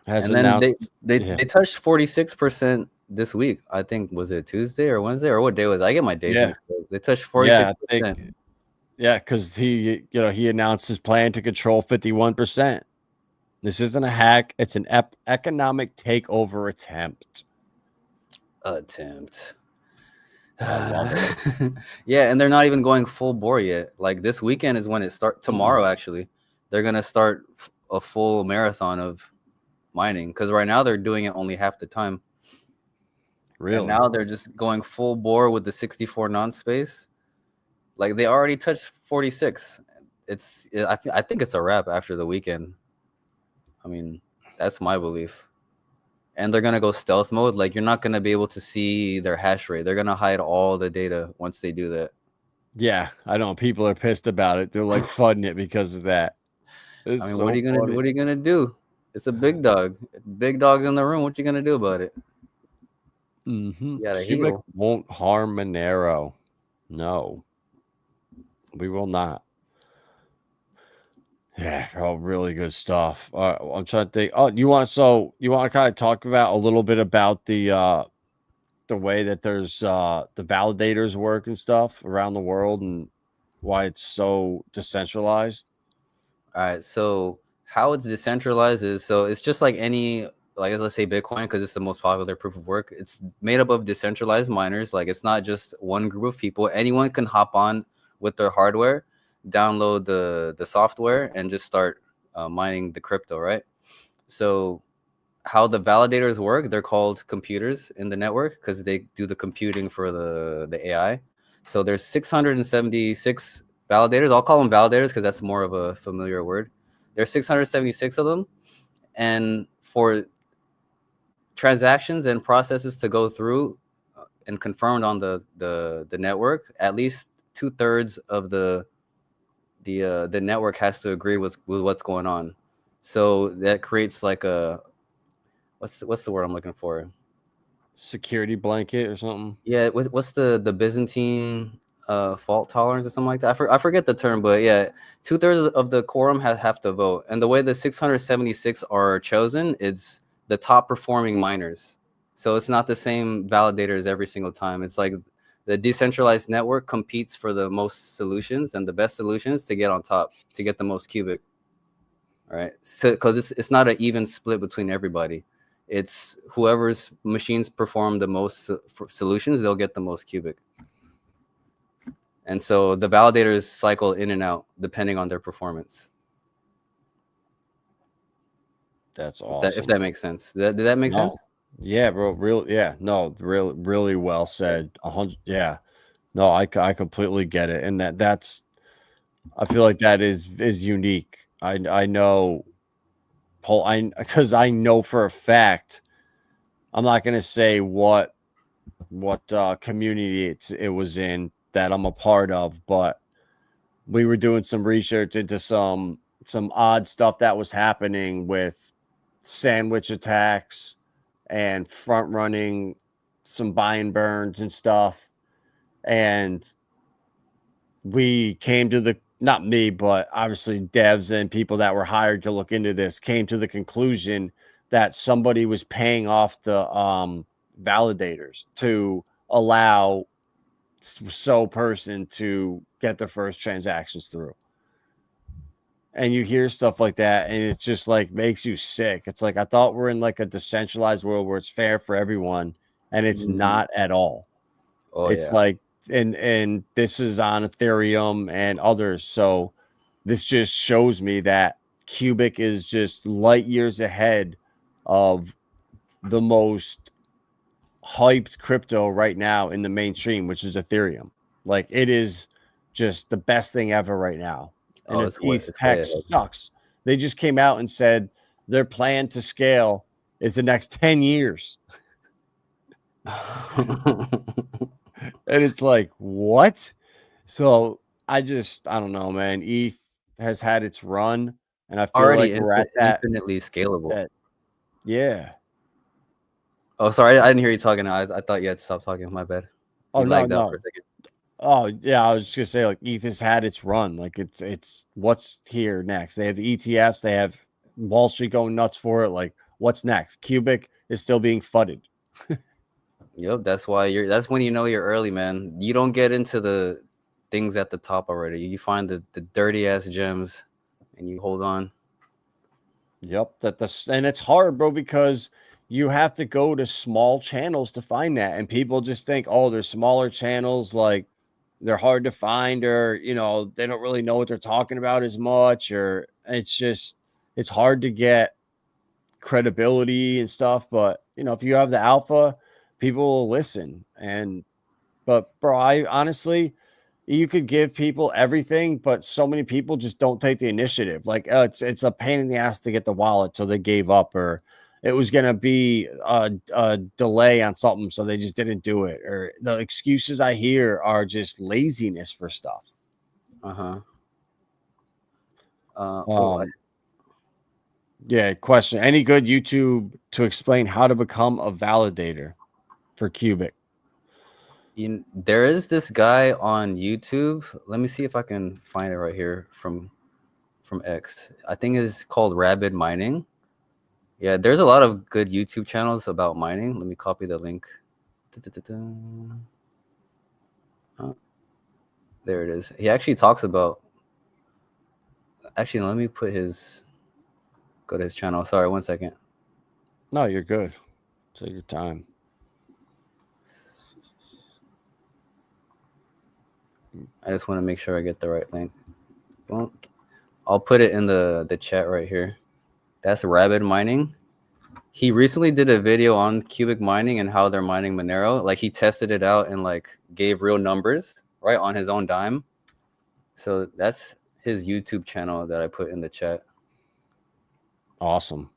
And then they touched 46% this week. I think, was it Tuesday or Wednesday or what day was it? I get my days mixed up. They touched 46%. Yeah, because he announced his plan to control 51%. This isn't a hack; it's an economic takeover attempt. I love it. Yeah, and they're not even going full bore yet. Like this weekend is when it starts. Tomorrow, actually, they're gonna start a full marathon of mining because right now they're doing it only half the time. Really? And now they're just going full bore with the 64 non-space. Like they already touched 46. I think it's a wrap after the weekend. I mean, that's my belief. And they're gonna go stealth mode. Like you're not gonna be able to see their hash rate. They're gonna hide all the data once they do that. Yeah, I know. People are pissed about it. They're like fudding it because of that. I mean, what are you gonna do? It's a big dog. Big dog's in the room. What you gonna do about it? You gotta Qubic heal. won't harm Monero. No, we will not. Yeah, bro, really good stuff. I'm trying to think. Oh, you want to kind of talk about a little bit about the way that there's the validators work and stuff around the world and why it's so decentralized? All right. So how it's decentralized is, so it's just like any, like let's say Bitcoin, because it's the most popular proof of work. It's made up of decentralized miners. Like it's not just one group of people. Anyone can hop on with their hardware, download the software, and just start mining the crypto, right? So how the validators work, they're called computers in the network because they do the computing for the AI. So there's 676 validators. I'll call them validators because that's more of a familiar word. There's 676 of them, and for transactions and processes to go through and confirmed on the network, at least 2/3 of the network has to agree with what's going on. So that creates like a, what's the word I'm looking for? Security blanket or something? Yeah, what's the Byzantine fault tolerance or something like that? I forget the term, but yeah, 2/3 of the quorum have to vote. And the way the 676 are chosen, it's the top performing miners. So it's not the same validators every single time. It's like the decentralized network competes for the most solutions and the best solutions to get on top, to get the most Qubic. All right, so because it's not an even split between everybody. It's whoever's machines perform the most solutions, they'll get the most Qubic. And so the validators cycle in and out depending on their performance. That's If awesome. that makes sense. Did that make sense? Yeah, bro. Really well said. 100. Yeah. No, I completely get it. And that's I feel like that is unique. I know Paul, because I know for a fact, I'm not gonna say what community it was in that I'm a part of, but we were doing some research into some odd stuff that was happening with sandwich attacks and front running some buy and burns and stuff. And we came to the, not me, but obviously devs and people that were hired to look into this came to the conclusion that somebody was paying off the validators to allow so person to get the first transactions through. And you hear stuff like that, and it's just like makes you sick. It's like I thought we're in like a decentralized world where it's fair for everyone, and it's not at all. Oh It's yeah. like, and this is on Ethereum and others. So this just shows me that Qubic is just light years ahead of the most hyped crypto right now in the mainstream, which is Ethereum. Like it is just the best thing ever right now. And Oh, if ETH it's way tech ahead. sucks, they just came out and said their plan to scale is the next 10 years. And it's like, what? So I don't know, man. ETH has had its run, and I feel like Already we're at infinitely scalable. Yeah. Oh, sorry, I didn't hear you talking. I thought you had to stop talking. My bad. Oh You no, lagged out for no. a second. Oh yeah, I was just gonna say like ETH has had its run. Like it's what's here next. They have the ETFs, they have Wall Street going nuts for it. Like what's next? Qubic is still being fudded. Yep, that's why that's when you know you're early, man. You don't get into the things at the top already. You find the dirty ass gems and you hold on. Yep, and it's hard, bro, because you have to go to small channels to find that. And people just think, oh, there's smaller channels, like they're hard to find, or they don't really know what they're talking about as much, or it's hard to get credibility and stuff. But if you have the alpha, people will listen. But bro, I honestly, you could give people everything, but so many people just don't take the initiative. Like it's a pain in the ass to get the wallet, so they gave up, or it was gonna be a delay on something, so they just didn't do it. Or the excuses I hear are just laziness for stuff. Uh-huh. Yeah, question. Any good YouTube to explain how to become a validator? for Qubic? There is this guy on YouTube. Let me see if I can find it right here from X. I think it's called Rabbid Mining. Yeah, there's a lot of good YouTube channels about mining. Let me copy the link. Oh, there it is. He actually talks about. Actually, let me go to his channel. Sorry, 1 second. No, you're good. Take your time. I just want to make sure I get the right link. Well, I'll put it in the chat right here. That's Rabbid Mining. He recently did a video on Qubic mining and how they're mining Monero. Like, he tested it out and like gave real numbers, right, on his own dime. So that's his YouTube channel that I put in the chat. Awesome.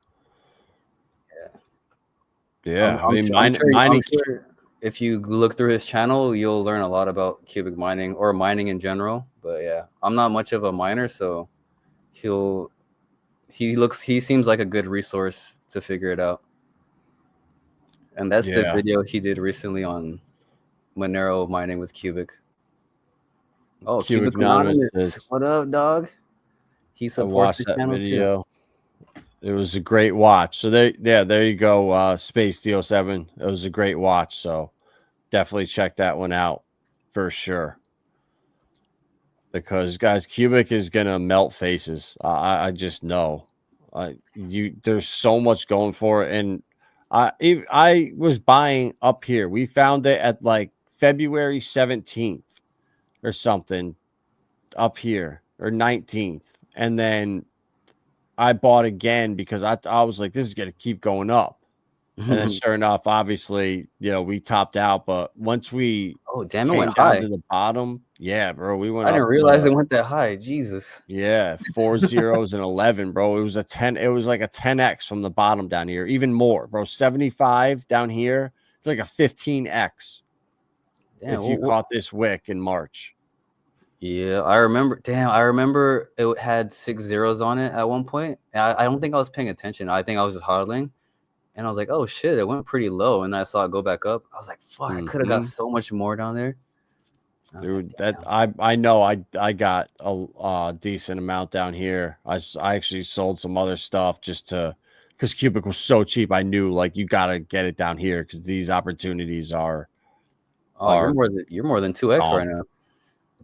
Yeah. Yeah. I'm mining. sure if you look through his channel, you'll learn a lot about Qubic mining or mining in general. But yeah, I'm not much of a miner, so he seems like a good resource to figure it out. And that's the video he did recently on Monero mining with Qubic. Oh, Qubic Anonymous. What up, dog? He supports the channel video. Too. It was a great watch. So there you go. Space DO7. It was a great watch. So definitely check that one out for sure. Because guys, Qubic is gonna melt faces. I just know. There's so much going for it, and I was buying up here. We found it at like February 17th or something up here, or 19th, and then I bought again because I was like, this is gonna keep going up. And then sure enough, obviously, we topped out. But once we it down went high to the bottom, yeah, bro, we went. I didn't realize it went that high. Jesus. Yeah, 4 zeros and 11, bro. It was a 10. It was like a 10x from the bottom down here, even more, bro. 75 down here. It's like a 15x. Damn, if you caught this wick in March. Yeah, I remember. Damn, I remember it had 6 zeros on it at one point. I don't think I was paying attention. I think I was just hodling. And I was like, oh shit, it went pretty low. And then I saw it go back up. I was like, fuck, I could have got so much more down there. Dude, like, I know I got a decent amount down here. I actually sold some other stuff just because Qubic was so cheap. I knew like you gotta get it down here because these opportunities are. Oh, you're more than 2x right now.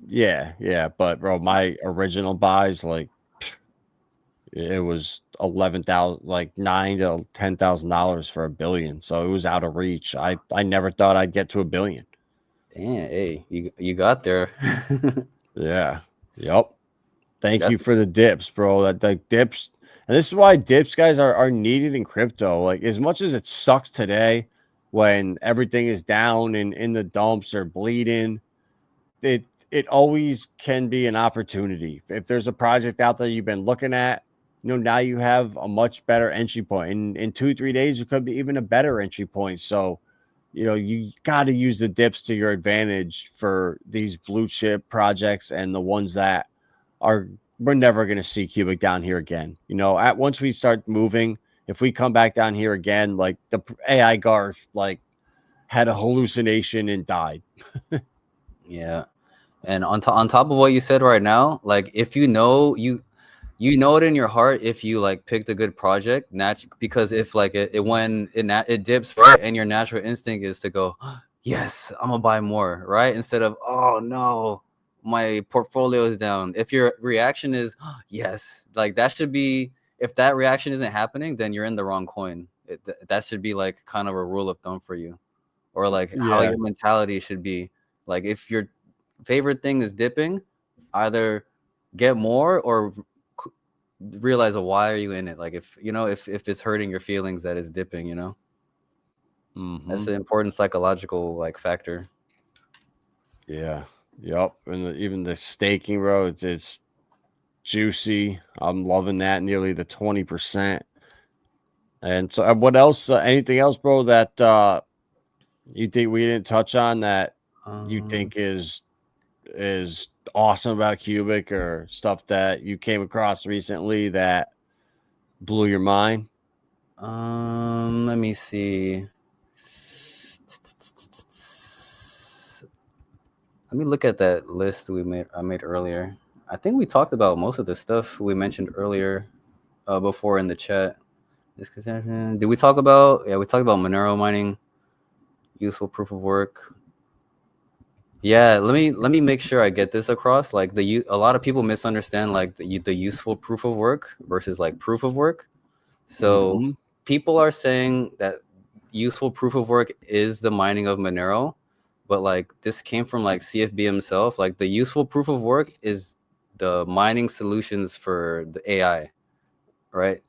Yeah, but bro, my original buys, like, it was 11,000, like $9,000 to $10,000 for $1 billion. So it was out of reach. I never thought I'd get to $1 billion. Damn, hey, you got there. Yeah. Yep. Thank you for the dips, bro. That dips, and this is why dips, guys, are needed in crypto. Like, as much as it sucks today when everything is down and in the dumps or bleeding, it always can be an opportunity. If there's a project out there you've been looking at, now you have a much better entry point. In 2-3 days, it could be even a better entry point. So, you got to use the dips to your advantage for these blue chip projects and the ones that we're never going to see Qubic down here again. Once we start moving, if we come back down here again, like the AI Garth, like, had a hallucination and died. Yeah. And on top of what you said right now, like, if you know it in your heart, if you like picked a good project, because if like when it dips, right, and your natural instinct is to go, yes, I'm gonna buy more, right, instead of, oh no, my portfolio is down. If your reaction is yes, like, that should be, if that reaction isn't happening, then you're in the wrong coin. That should be like kind of a rule of thumb for you, or like how your mentality should be. Like, if your favorite thing is dipping, either get more or realize why are you in it. Like, if it's hurting your feelings that it's dipping, that's an important psychological like factor. Yeah. Yep. And even the staking, bro, it's juicy. I'm loving that, nearly the 20%. And so what else, anything else, bro, that you think we didn't touch on that you think is awesome about Qubic, or stuff that you came across recently that blew your mind? Let me see. Let me look at that list I made earlier. I think we talked about most of the stuff we mentioned earlier before in the chat. Did we talk about? Yeah, we talked about Monero mining, useful proof of work. Yeah, let me make sure I get this across. Like a lot of people misunderstand like the useful proof of work versus like proof of work. So people are saying that useful proof of work is the mining of Monero, but like this came from like CFB himself. Like the useful proof of work is the mining solutions for the AI, right?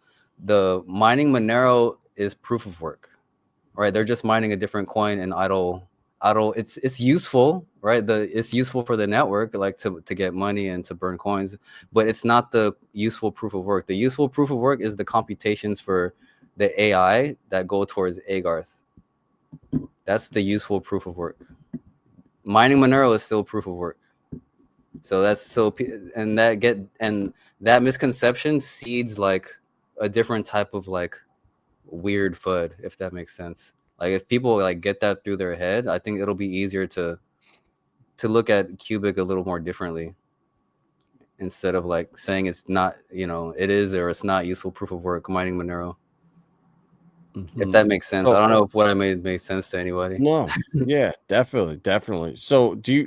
The mining Monero is proof of work, right? They're just mining a different coin and idle. It's useful, right? It's useful for the network, like to get money and to burn coins, but it's not the useful proof of work. The useful proof of work is the computations for the AI that go towards Agarth. That's the useful proof of work. Mining Monero is still proof of work. So that's and that misconception seeds like a different type of like weird FUD, if that makes sense. Like if people like get that through their head, I think it'll be easier to look at Qubic a little more differently instead of like saying it's not, it is or it's not useful proof of work mining Monero. If that makes sense. I don't know if what I made made sense to anybody. No, yeah, definitely. So do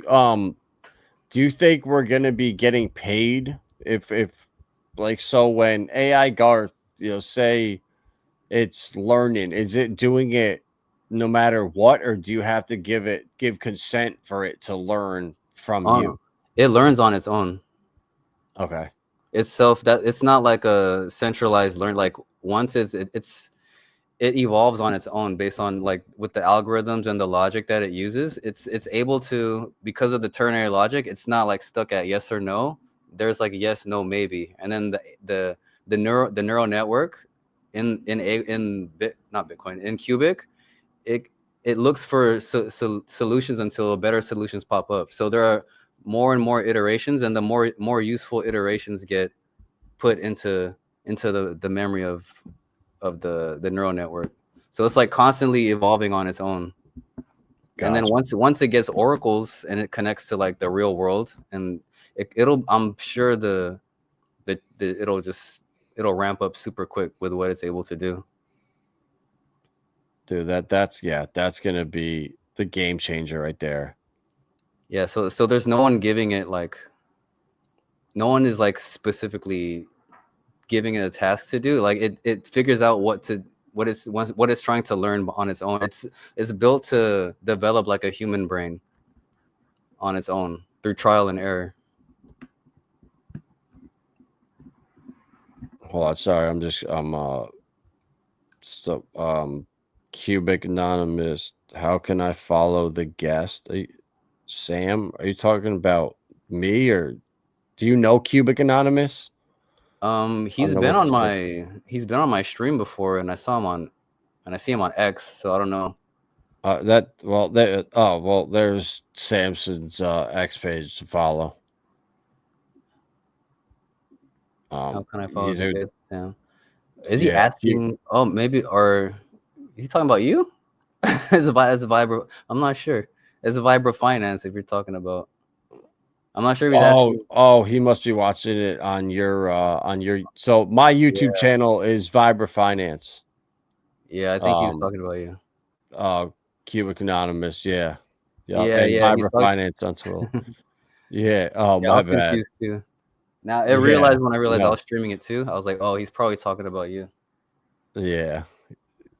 you think we're gonna be getting paid if like, so when AI Garth, say it's learning, is it doing it no matter what, or do you have to give consent for it to learn from you? It learns on its own. Okay. It's not like a centralized learn. Like once it evolves on its own based on like with the algorithms and the logic that it uses. It's able to, because of the ternary logic, it's not like stuck at yes or no. There's like yes, no, maybe, and then the neural network not Bitcoin, in Qubic, it looks for solutions until better solutions pop up. So there are more and more iterations, and the more useful iterations get put into the memory of the neural network. So it's like constantly evolving on its own. Gotcha. And then once it gets oracles and it connects to like the real world, and I'm sure it'll ramp up super quick with what it's able to do. Dude, that's gonna be the game changer right there. Yeah, so there's no one giving it like, no one is like specifically giving it a task to do. Like it figures out what it's trying to learn on its own. It's built to develop like a human brain on its own through trial and error. Hold on, sorry, Qubic Anonymous. How can I follow the guest? Sam, are you talking about me, or do you know Qubic Anonymous? He's been on my stream before, and I see him on X, so I don't know. There's Samson's X page to follow. How can I follow the guest, Sam? Is he asking? Maybe, or is he talking about you? as a Vibra, I'm not sure. As a VibraFinance, if you're talking about, I'm not sure if he's asking. Oh, he must be watching it on your So my YouTube channel is VibraFinance. Yeah, I think he was talking about you. Qubic Anonymous, yeah. Yeah, VibraFinance on Twitter. Yeah. Oh, my bad. Too. Now when I realized I was streaming it too, I was like, oh, he's probably talking about you. Yeah.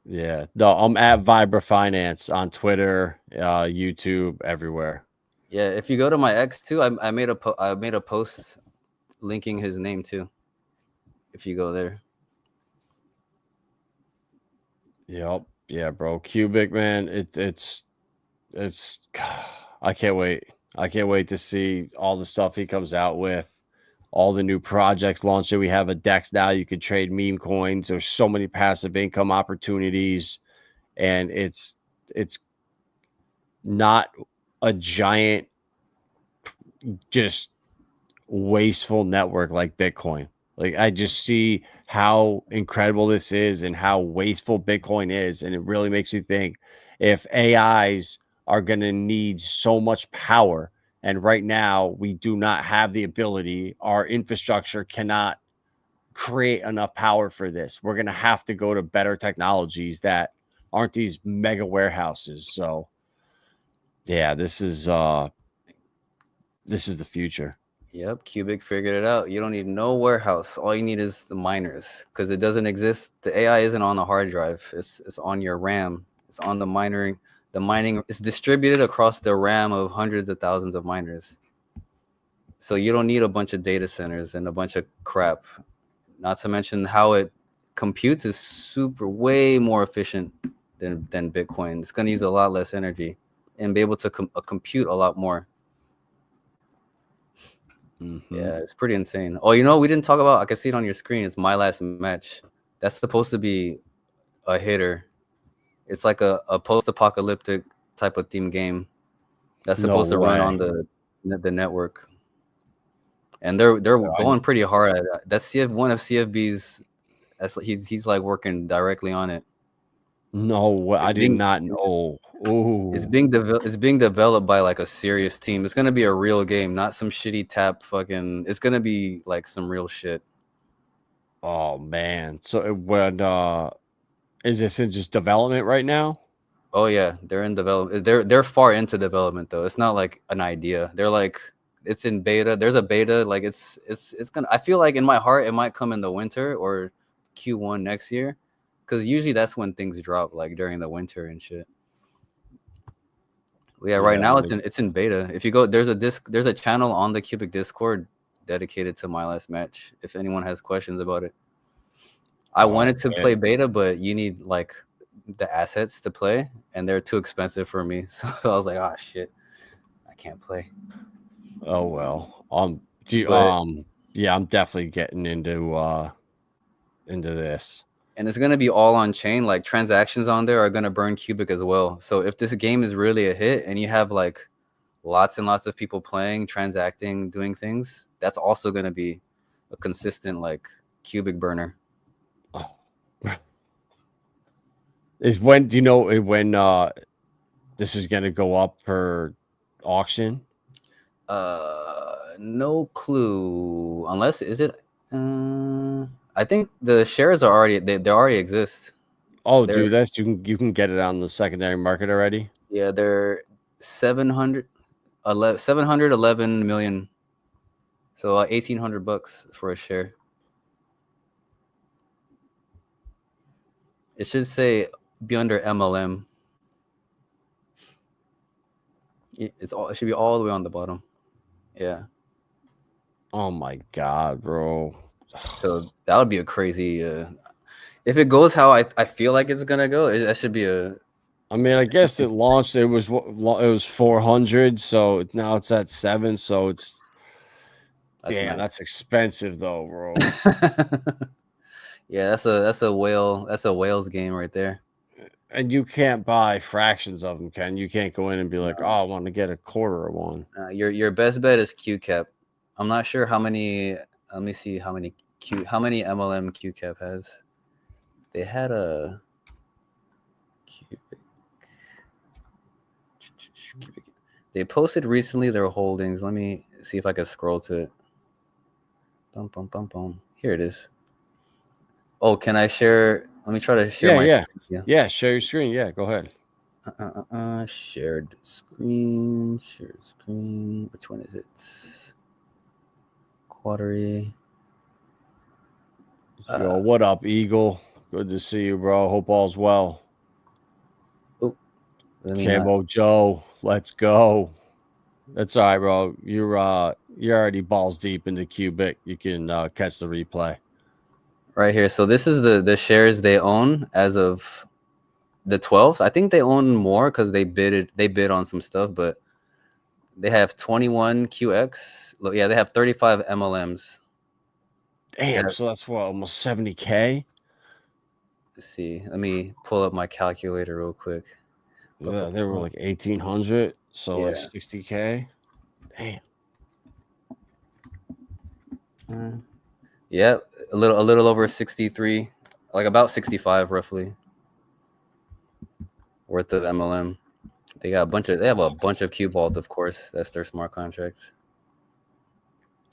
Yeah. No, I'm at VibraFinance on Twitter, YouTube, everywhere. Yeah, if you go to my X too, I made a post linking his name too. If you go there. Yep. Yeah, bro. Qubic, man. It's I can't wait. I can't wait to see all the stuff he comes out with. All the new projects launching. We have a DEX now. You can trade meme coins. There's so many passive income opportunities, and it's not a giant, just wasteful network like Bitcoin. Like, I just see how incredible this is and how wasteful Bitcoin is, and it really makes me think, if AIs are going to need so much power And right now, we do not have the ability. Our infrastructure cannot create enough power for this. We're going to have to go to better technologies that aren't these mega warehouses. So, yeah, this is the future. Yep, Qubic figured it out. You don't need no warehouse. All you need is the miners, because it doesn't exist. The AI isn't on the hard drive. It's on your RAM. It's on the miner. The mining is distributed across the RAM of hundreds of thousands of miners. So you don't need a bunch of data centers and a bunch of crap. Not to mention how it computes is way more efficient than Bitcoin. It's going to use a lot less energy and be able to compute a lot more. Mm-hmm. Yeah, it's pretty insane. Oh, we didn't talk about, I can see it on your screen. It's My Last Match. That's supposed to be a hitter. It's like a post-apocalyptic type of theme game that's supposed to run on the network. And they're going pretty hard at it. That's one of CFB's. That's he's like working directly on it. No, I did not know. Ooh. It's being developed by like a serious team. It's gonna be a real game, not some shitty tap fucking. It's gonna be like some real shit. Oh man! So when is this in just development right now? Oh yeah, they're in development. They're far into development though. It's not like an idea. They're like, it's in beta. There's a beta. Like it's gonna. I feel like in my heart it might come in the winter or Q1 next year, because usually that's when things drop, like during the winter and shit. Yeah, right now it's in beta. If you go, there's a channel on the Qubic Discord dedicated to My Last Match. If anyone has questions about it, I wanted to play beta, but you need like the assets to play, and they're too expensive for me. So I was like, oh shit, I can't play. Oh well. Yeah, I'm definitely getting into this. And it's gonna be all on chain. Like transactions on there are gonna burn Qubic as well. So if this game is really a hit and you have like lots and lots of people playing, transacting, doing things, that's also gonna be a consistent like Qubic burner. Oh. Do you know when this is gonna go up for auction? No clue. Unless is it? I think the shares are already they already exist. Oh, dude, you can get it on the secondary market already. Yeah, they're 711 million. So $1,800 for a share. It should say be under MLM. It should be all the way on the bottom. Yeah. Oh my god, bro. So that would be a crazy. If it goes how I feel like it's gonna go, that should be a. I mean, I guess it launched. It was 400, so now it's at 7. So it's that's expensive though, bro. Yeah, that's a whales game right there. And you can't buy fractions of them, Ken. You can't go in and be like, oh, I want to get a quarter of one. Your best bet is QCap. I'm not sure how many. Let me see how many MLM QCap has. They had a Qubic. They posted recently their holdings. Let me see if I can scroll to it. Bum, bum, bum, bum. Here it is. Oh, can I share? Let me try to share Yeah, share your screen. Yeah, go ahead. Shared screen. Which one is it? Quatery. Yo, what up, Eagle? Good to see you, bro. Hope all's well. Oh, Camo Joe, let's go. That's all right, bro. You're already balls deep into Qubic. You can catch the replay right here. So this is the shares they own as of the 12th. I think they own more because they bid on some stuff, but they have 21 QX. Yeah, they have 35 MLMs. Damn, so that's what, almost 70K? Let's see. Let me pull up my calculator real quick. Yeah, they were like 1,800, so like 60K. Damn. Yeah, a little over 63, like about 65 roughly worth of MLM. They have a bunch of Q Vault, of course. That's their smart contracts.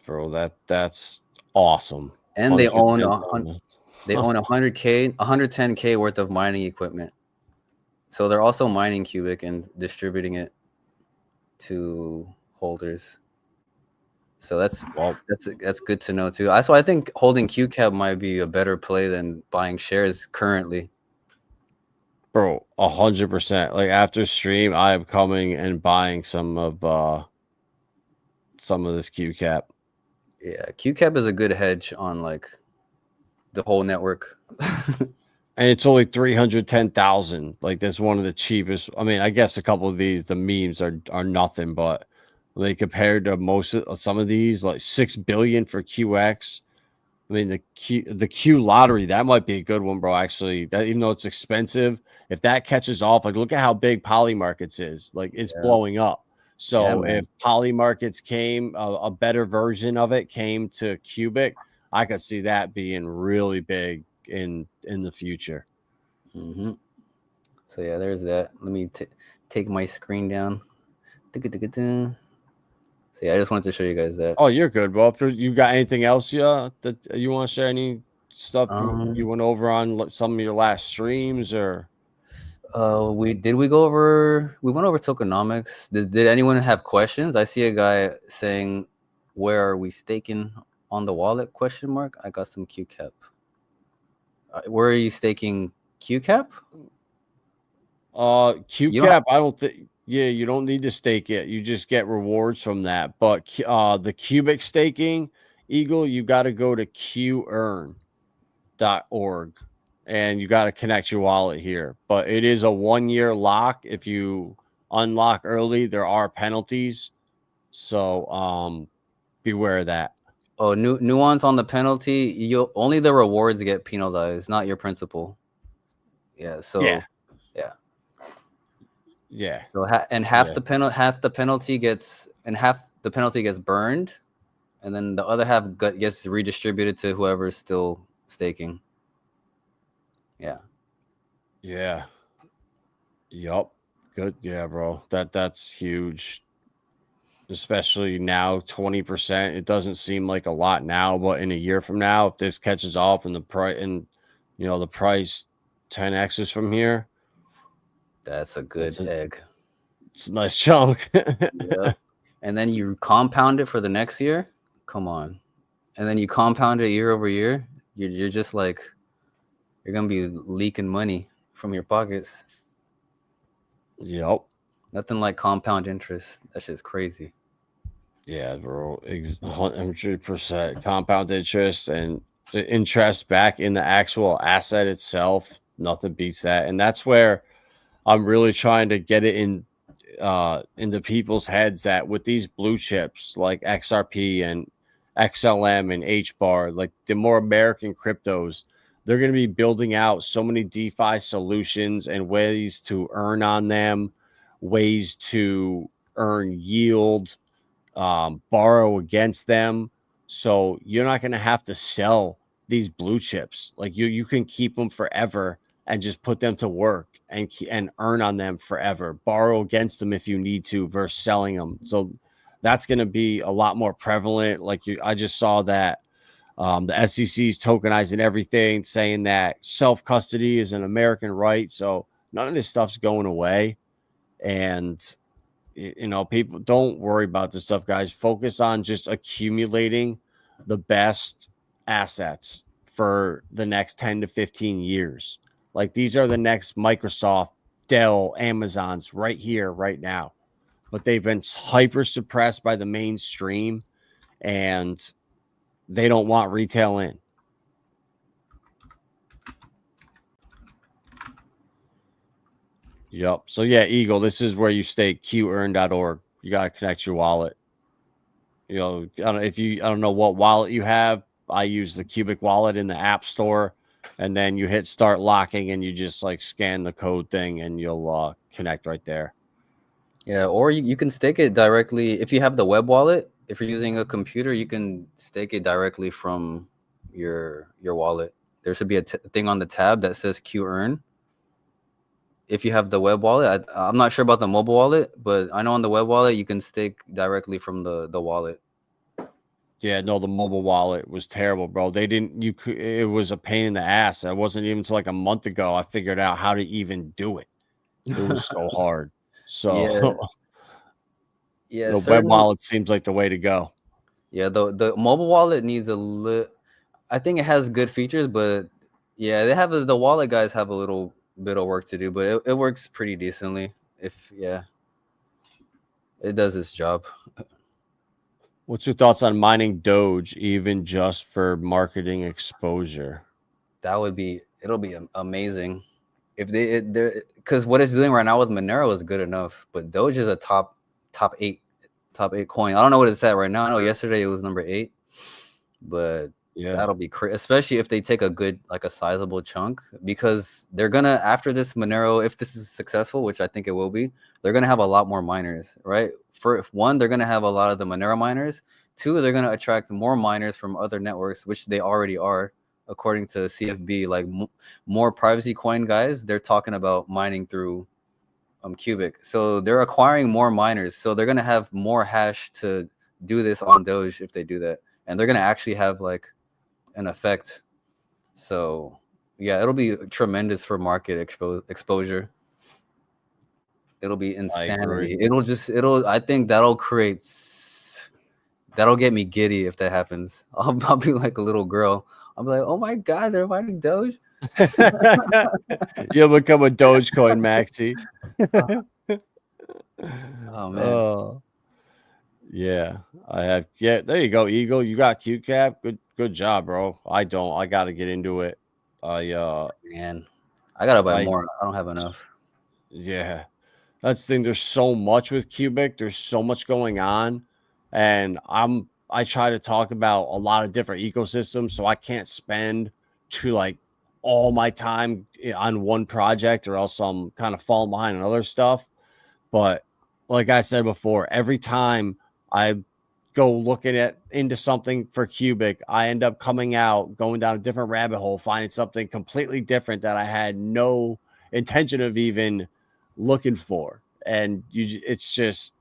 Bro, that's awesome. And they own 110,000. 110K worth of mining equipment. So they're also mining Qubic and distributing it to holders. So that's good to know too. So I think holding QCAP might be a better play than buying shares currently. Bro, 100%. Like after stream, I am coming and buying some of this QCAP. Yeah, QCAP is a good hedge on like the whole network. And it's only 310,000. Like that's one of the cheapest. I mean, I guess a couple of these, the memes are nothing, but like compared to some of these, like 6 billion for QX. I mean, the Q lottery, that might be a good one, bro. Actually, that even though it's expensive, if that catches off, like look at how big Poly Markets is. Like it's blowing up. So if Poly Markets came, a better version of it came to Qubic, I could see that being really big in the future. Mm-hmm. So yeah, there's that. Let me take my screen down. So yeah, I just wanted to show you guys that. Oh, you're good, bro. If you got anything else, that you want to share? Any stuff you went over on some of your last streams, or? We went over tokenomics. Did anyone have questions? I see a guy saying, "Where are we staking on the wallet?" ? I got some QCAP. Where are you staking QCAP? QCAP, I don't think. Yeah, you don't need to stake it. You just get rewards from that. But the Qubic staking, Eagle, you got to go to QEarn.org and you got to connect your wallet here. But it is a 1-year lock. If you unlock early, there are penalties. So beware of that. Oh, nuance on the penalty. Only the rewards get penalized, not your principal. Yeah. So yeah. So half the penalty gets burned, and then the other half gets redistributed to whoever's still staking. Yeah. Yeah. Yup. Good. Yeah, bro. That's huge. Especially now, 20%. It doesn't seem like a lot now, but in a year from now, if this catches off and the price 10x's from here, that's a good egg. It's a nice chunk. Yep. And then you compound it for the next year. Come on. And then you compound it year over year. You're just like, you're gonna be leaking money from your pockets. Yep. Nothing like compound interest. That's just crazy. Yeah, bro. 100% compound interest and the interest back in the actual asset itself. Nothing beats that. And that's where I'm really trying to get it into people's heads that with these blue chips like XRP and XLM and HBAR, like the more American cryptos, they're going to be building out so many DeFi solutions and ways to earn on them, ways to earn yield, borrow against them. So you're not going to have to sell these blue chips. Like you can keep them forever and just put them to work and earn on them forever. Borrow against them if you need to versus selling them. So that's going to be a lot more prevalent. I just saw that the SEC is tokenizing everything, saying that self-custody is an American right. So none of this stuff's going away. And people don't worry about this stuff, guys. Focus on just accumulating the best assets for the next 10 to 15 years. Like these are the next Microsoft, Dell, Amazons right here, right now. But they've been hyper suppressed by the mainstream and they don't want retail in. Yep. So yeah, Eagle, this is where you stake, QEarn.org. You got to connect your wallet. I don't know what wallet you have. I use the Qubic wallet in the App Store, and then you hit start locking and you just like scan the code thing and you'll connect right there. Yeah, or you can stake it directly if you have the web wallet. If you're using a computer, you can stake it directly from your wallet. There should be a thing on the tab that says QEarn. if you have the web wallet. I'm not sure about the mobile wallet, but I know on the web wallet you can stake directly from the wallet. Yeah, no, the mobile wallet was terrible, bro. They didn't. You could. It was a pain in the ass. It wasn't even until like a month ago I figured out how to even do it. It was so hard. Yeah, So yeah, the web certain. wallet seems like the way to go. Yeah, the mobile wallet needs a little. I think it has good features, but yeah, they have the wallet guys have a little bit of work to do, but it works pretty decently. If yeah, it does its job. What's your thoughts on mining Doge, even just for marketing exposure? That would be it'll be amazing if they because what it's doing right now with Monero is good enough, but Doge is a top eight coin. I don't know what it's at right now. I know yesterday it was number 8, but Yeah, that'll be crazy, especially if they take a good like a sizable chunk, because they're gonna after this Monero, if this is successful, which I think it will be, they're gonna have a lot more miners, right? For one, they're gonna have a lot of the Monero miners. 2, they're gonna attract more miners from other networks, which they already are, according to CFB. Like more privacy coin guys, they're talking about mining through Qubic. So they're acquiring more miners. So they're gonna have more hash to do this on Doge if they do that, and they're gonna actually have like an effect. So yeah, it'll be tremendous for market exposure. It'll be I agree. insanity. I think that'll get me giddy if that happens. I'll be like a little girl. I'll be like, oh my god, they're mining Doge. You'll become a Dogecoin maxi. Oh man. Oh, yeah. I have. Yeah, there you go, Eagle. You got Q cap. Good job, bro. I don't. I got to get into it. Man, I gotta buy I more. I don't have enough. yeah. That's the thing. There's so much with Qubic. There's so much going on, and I try to talk about a lot of different ecosystems, so I can't spend to like all my time on one project, or else I'm kind of falling behind on other stuff. But like I said before, every time I go looking into something for Qubic, I end up coming out, going down a different rabbit hole, finding something completely different that I had no intention of even looking for. And it's just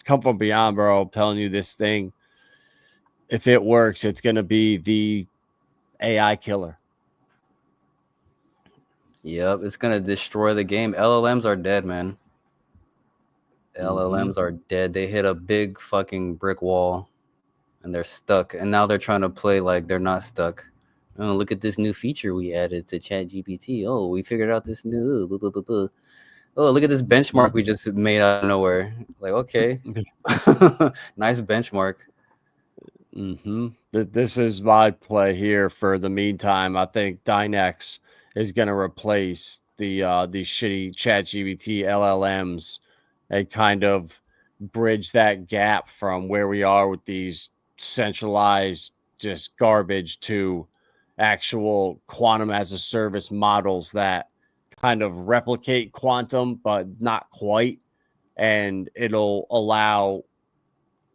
come from beyond, bro. I'm telling you, this thing, if it works, it's gonna be the AI killer. Yep, it's gonna destroy the game. LLMs are dead, man. LLMs are dead. They hit a big fucking brick wall and they're stuck. And now they're trying to play like they're not stuck. Oh, look at this new feature we added to ChatGPT. Oh, we figured out this new. Blah, blah, blah. Oh, look at this benchmark we just made out of nowhere. Like, okay, nice benchmark. This is my play here for the meantime. I think Dynex is going to replace these shitty ChatGPT LLMs and kind of bridge that gap from where we are with these centralized just garbage to actual quantum as a service models that kind of replicate quantum but not quite, and it'll allow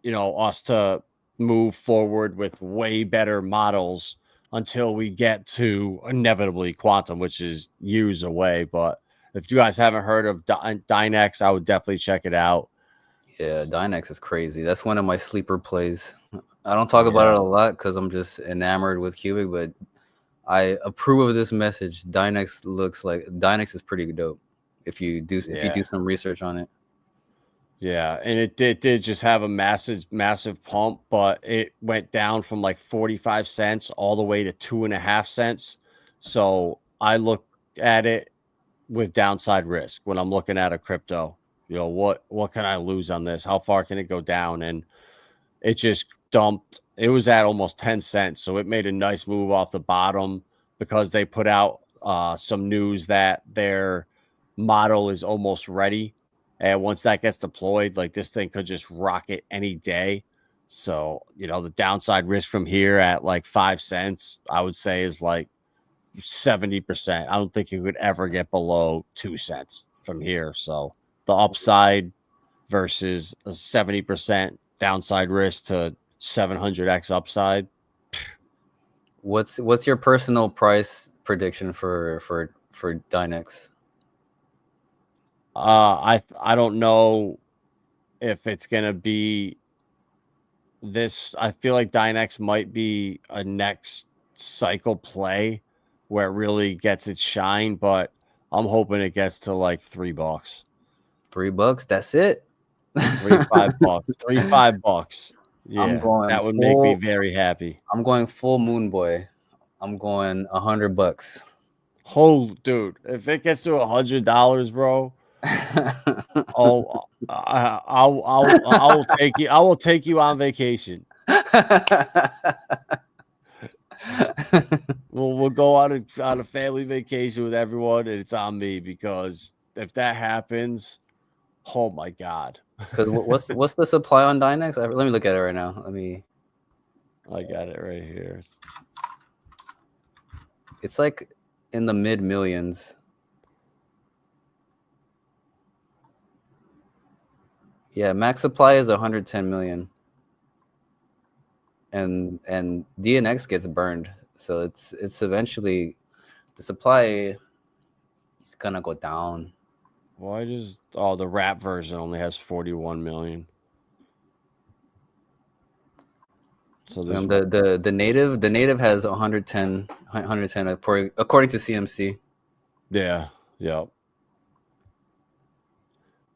us to move forward with way better models until we get to inevitably quantum, which is years away. But if you guys haven't heard of Dynex, I would definitely check it out. Yeah, Dynex is crazy. That's one of my sleeper plays. I don't talk about it a lot because I'm just enamored with Qubic, but I approve of this message. Dynex is pretty dope if you do some research on it. Yeah, and it did just have a massive pump, but it went down from like 45 cents all the way to 2.5 cents. So I look at it with downside risk when I'm looking at a crypto. What can I lose on this? How far can it go down? And it just dumped. It was at almost 10 cents, so it made a nice move off the bottom because they put out some news that their model is almost ready. And once that gets deployed, like this thing could just rocket any day. So, the downside risk from here at like 5 cents, I would say is like 70%. I don't think it could ever get below 2 cents from here. So the upside versus a 70% downside risk to 700x upside. What's your personal price prediction for Dynex? I don't know if it's gonna be this. I feel like Dynex might be a next cycle play where it really gets its shine, but I'm hoping it gets to like $3. $3, that's it. 3-5 bucks. 3-5 bucks. I'm Yeah, going that would make me full. very happy. I'm going full Moon Boy. I'm going $100. Oh, dude, if it gets to $100, bro, oh, I will take you. I will take you on vacation. We'll go on a family vacation with everyone, and it's on me because if that happens, oh my god. Because what's the supply on Dynex? Let me look at it right now. I got it right here. It's like in the mid millions. Yeah, max supply is 110 million. And DNX gets burned. So it's eventually the supply is gonna go down. Why does the rap version only has 41 million? So there's The native has 110 according to CMC. Yeah. Yep.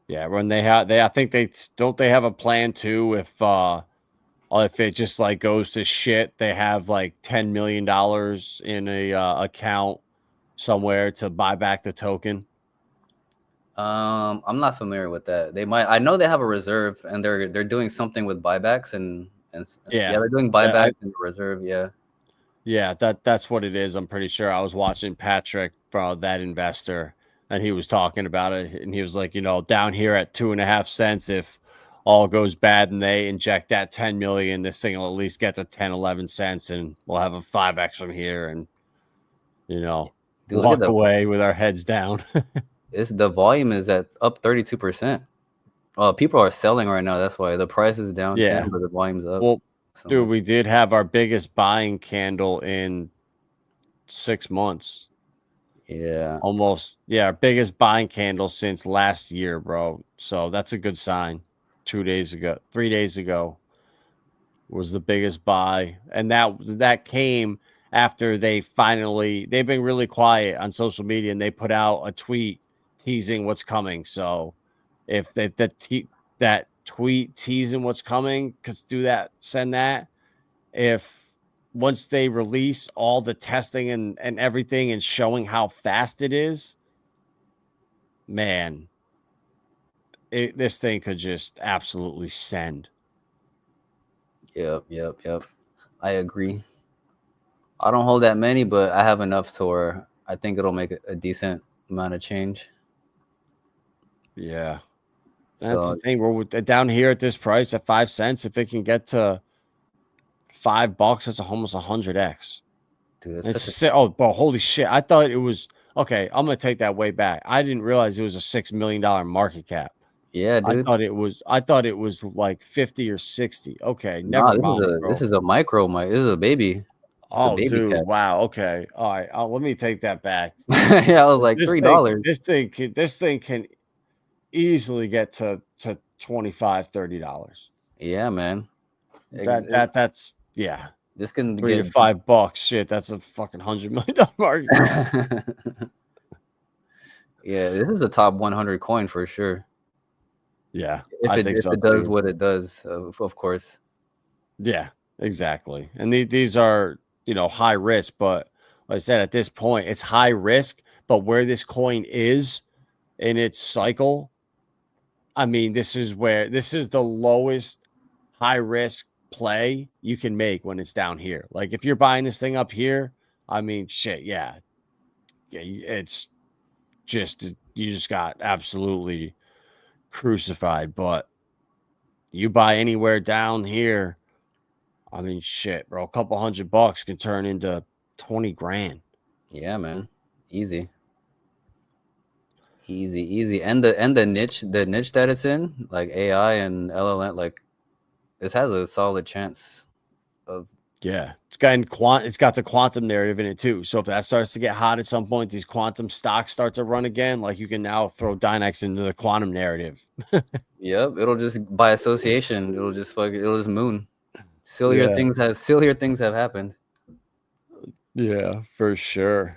Yeah, when I think they have a plan too if it just like goes to shit, they have like $10 million in a account somewhere to buy back the token. I'm not familiar with that. They might. I know they have a reserve, and they're doing something with buybacks and Yeah, they're doing buybacks in the reserve. Yeah. Yeah, that's what it is. I'm pretty sure. I was watching Patrick, that investor, and he was talking about it, and he was like, down here at 2.5 cents, if all goes bad and they inject that 10 million, this thing will at least get to 10, 11 cents, and we'll have a 5x from here, and Dude, walk away with our heads down. The volume is up 32%. People are selling right now. That's why the price is down 10, but the volume's up. Well, dude, we did have our biggest buying candle in 6 months. Yeah. Almost. Yeah, our biggest buying candle since last year, bro. So that's a good sign. 3 days ago was the biggest buy. And that came after they've been really quiet on social media, and they put out a tweet teasing what's coming. So if that tweet teasing what's coming, send that. If once they release all the testing and everything and showing how fast it is, man, this thing could just absolutely send. Yep. I agree. I don't hold that many, but I have enough to where I think it'll make a decent amount of change. Yeah. That's the thing. We're down here at this price at 5 cents. If it can get to $5, that's almost 100x. Dude, but holy shit. I thought it was okay. I'm gonna take that way back. I didn't realize it was a $6 million market cap. Yeah, dude. I thought it was like 50 or 60. Okay, never mind. This is a micro. This is a baby. Oh, dude! Cat. Wow. Okay. All right. Let me take that back. Yeah, I was like $3. This thing can easily get to $25, $30. Yeah, man. That's yeah. This can $3 to $5. Shit, that's a fucking $100 million market. Yeah, this is a top 100 coin for sure. Yeah, if it does what it does, of course. Yeah, exactly. And these are high risk, but like I said, at this point, it's high risk. But where this coin is in its cycle, I mean, this is the lowest high risk play you can make when it's down here. Like if you're buying this thing up here, I mean, shit, yeah, it's just you just got absolutely crucified. But you buy anywhere down here, I mean, shit, bro, a couple $100 can turn into 20 grand. Yeah, man, easy. And the niche that it's in, like AI and LLM, like this has a solid chance of Yeah, it's got the quantum narrative in it too. So if that starts to get hot at some point, these quantum stocks start to run again, like you can now throw Dynex into the quantum narrative. Yep, it'll just by association, it'll just moon. Sillier things have happened. Yeah, for sure.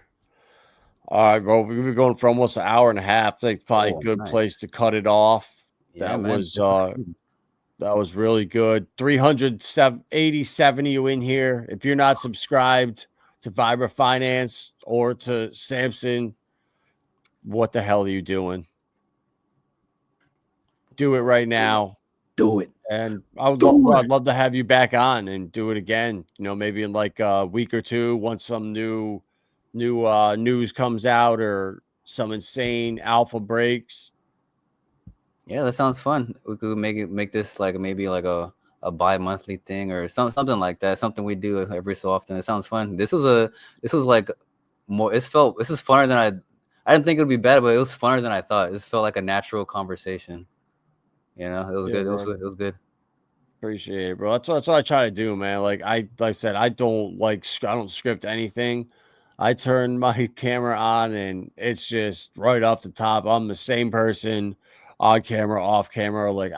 All right, bro. We've been going for almost an hour and a half. I think probably a good place to cut it off. Yeah, That was really good. 380 you in here. If you're not subscribed to VibraFinance or to Samson, what the hell are you doing? Do it right now. Do it. And I'd love to have you back on and do it again. You know, maybe in like a week or two, once some new news comes out or some insane alpha breaks. Yeah, that sounds fun. We could make this like maybe like a bi-monthly thing or something like that. Something we do every so often. It sounds fun. This was like more. This is funner than I didn't think it would be bad, but it was funner than I thought. This felt like a natural conversation. You know, it was good. It was good. Appreciate it, bro. That's what I try to do, man. Like I said, I don't script anything. I turn my camera on and it's just right off the top. I'm the same person on camera, off camera. Like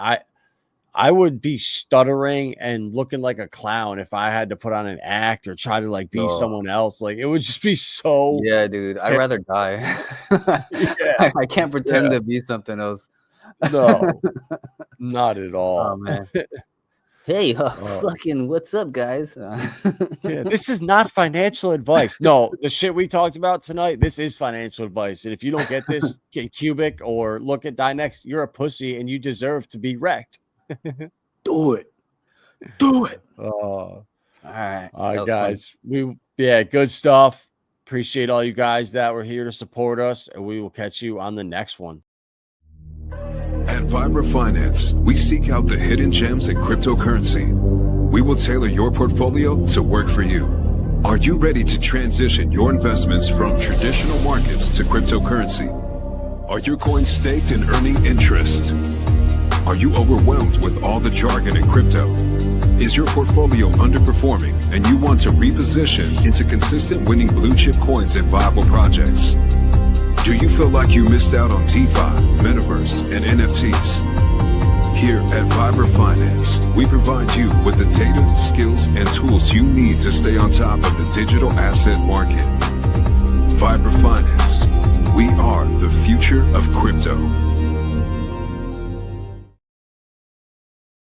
I would be stuttering and looking like a clown if I had to put on an act or try to like be someone else. Like it would just be so. Yeah, dude. I'd rather die. I can't pretend to be something else. No, not at all. Oh man. Hey, fucking what's up, guys? Yeah, this is not financial advice. No, the shit we talked about tonight, this is financial advice. And if you don't get this, get Qubic or look at Dynex, you're a pussy and you deserve to be wrecked. Do it. All right, guys. Good stuff. Appreciate all you guys that were here to support us, and we will catch you on the next one. At VibraFinance, we seek out the hidden gems in cryptocurrency. We will tailor your portfolio to work for you. Are you ready to transition your investments from traditional markets to cryptocurrency? Are your coins staked and earning interest? Are you overwhelmed with all the jargon in crypto? Is your portfolio underperforming and you want to reposition into consistent winning blue chip coins and viable projects? Do you feel like you missed out on DeFi, Metaverse, and NFTs? Here at VibraFinance, we provide you with the data, skills, and tools you need to stay on top of the digital asset market. VibraFinance, we are the future of crypto.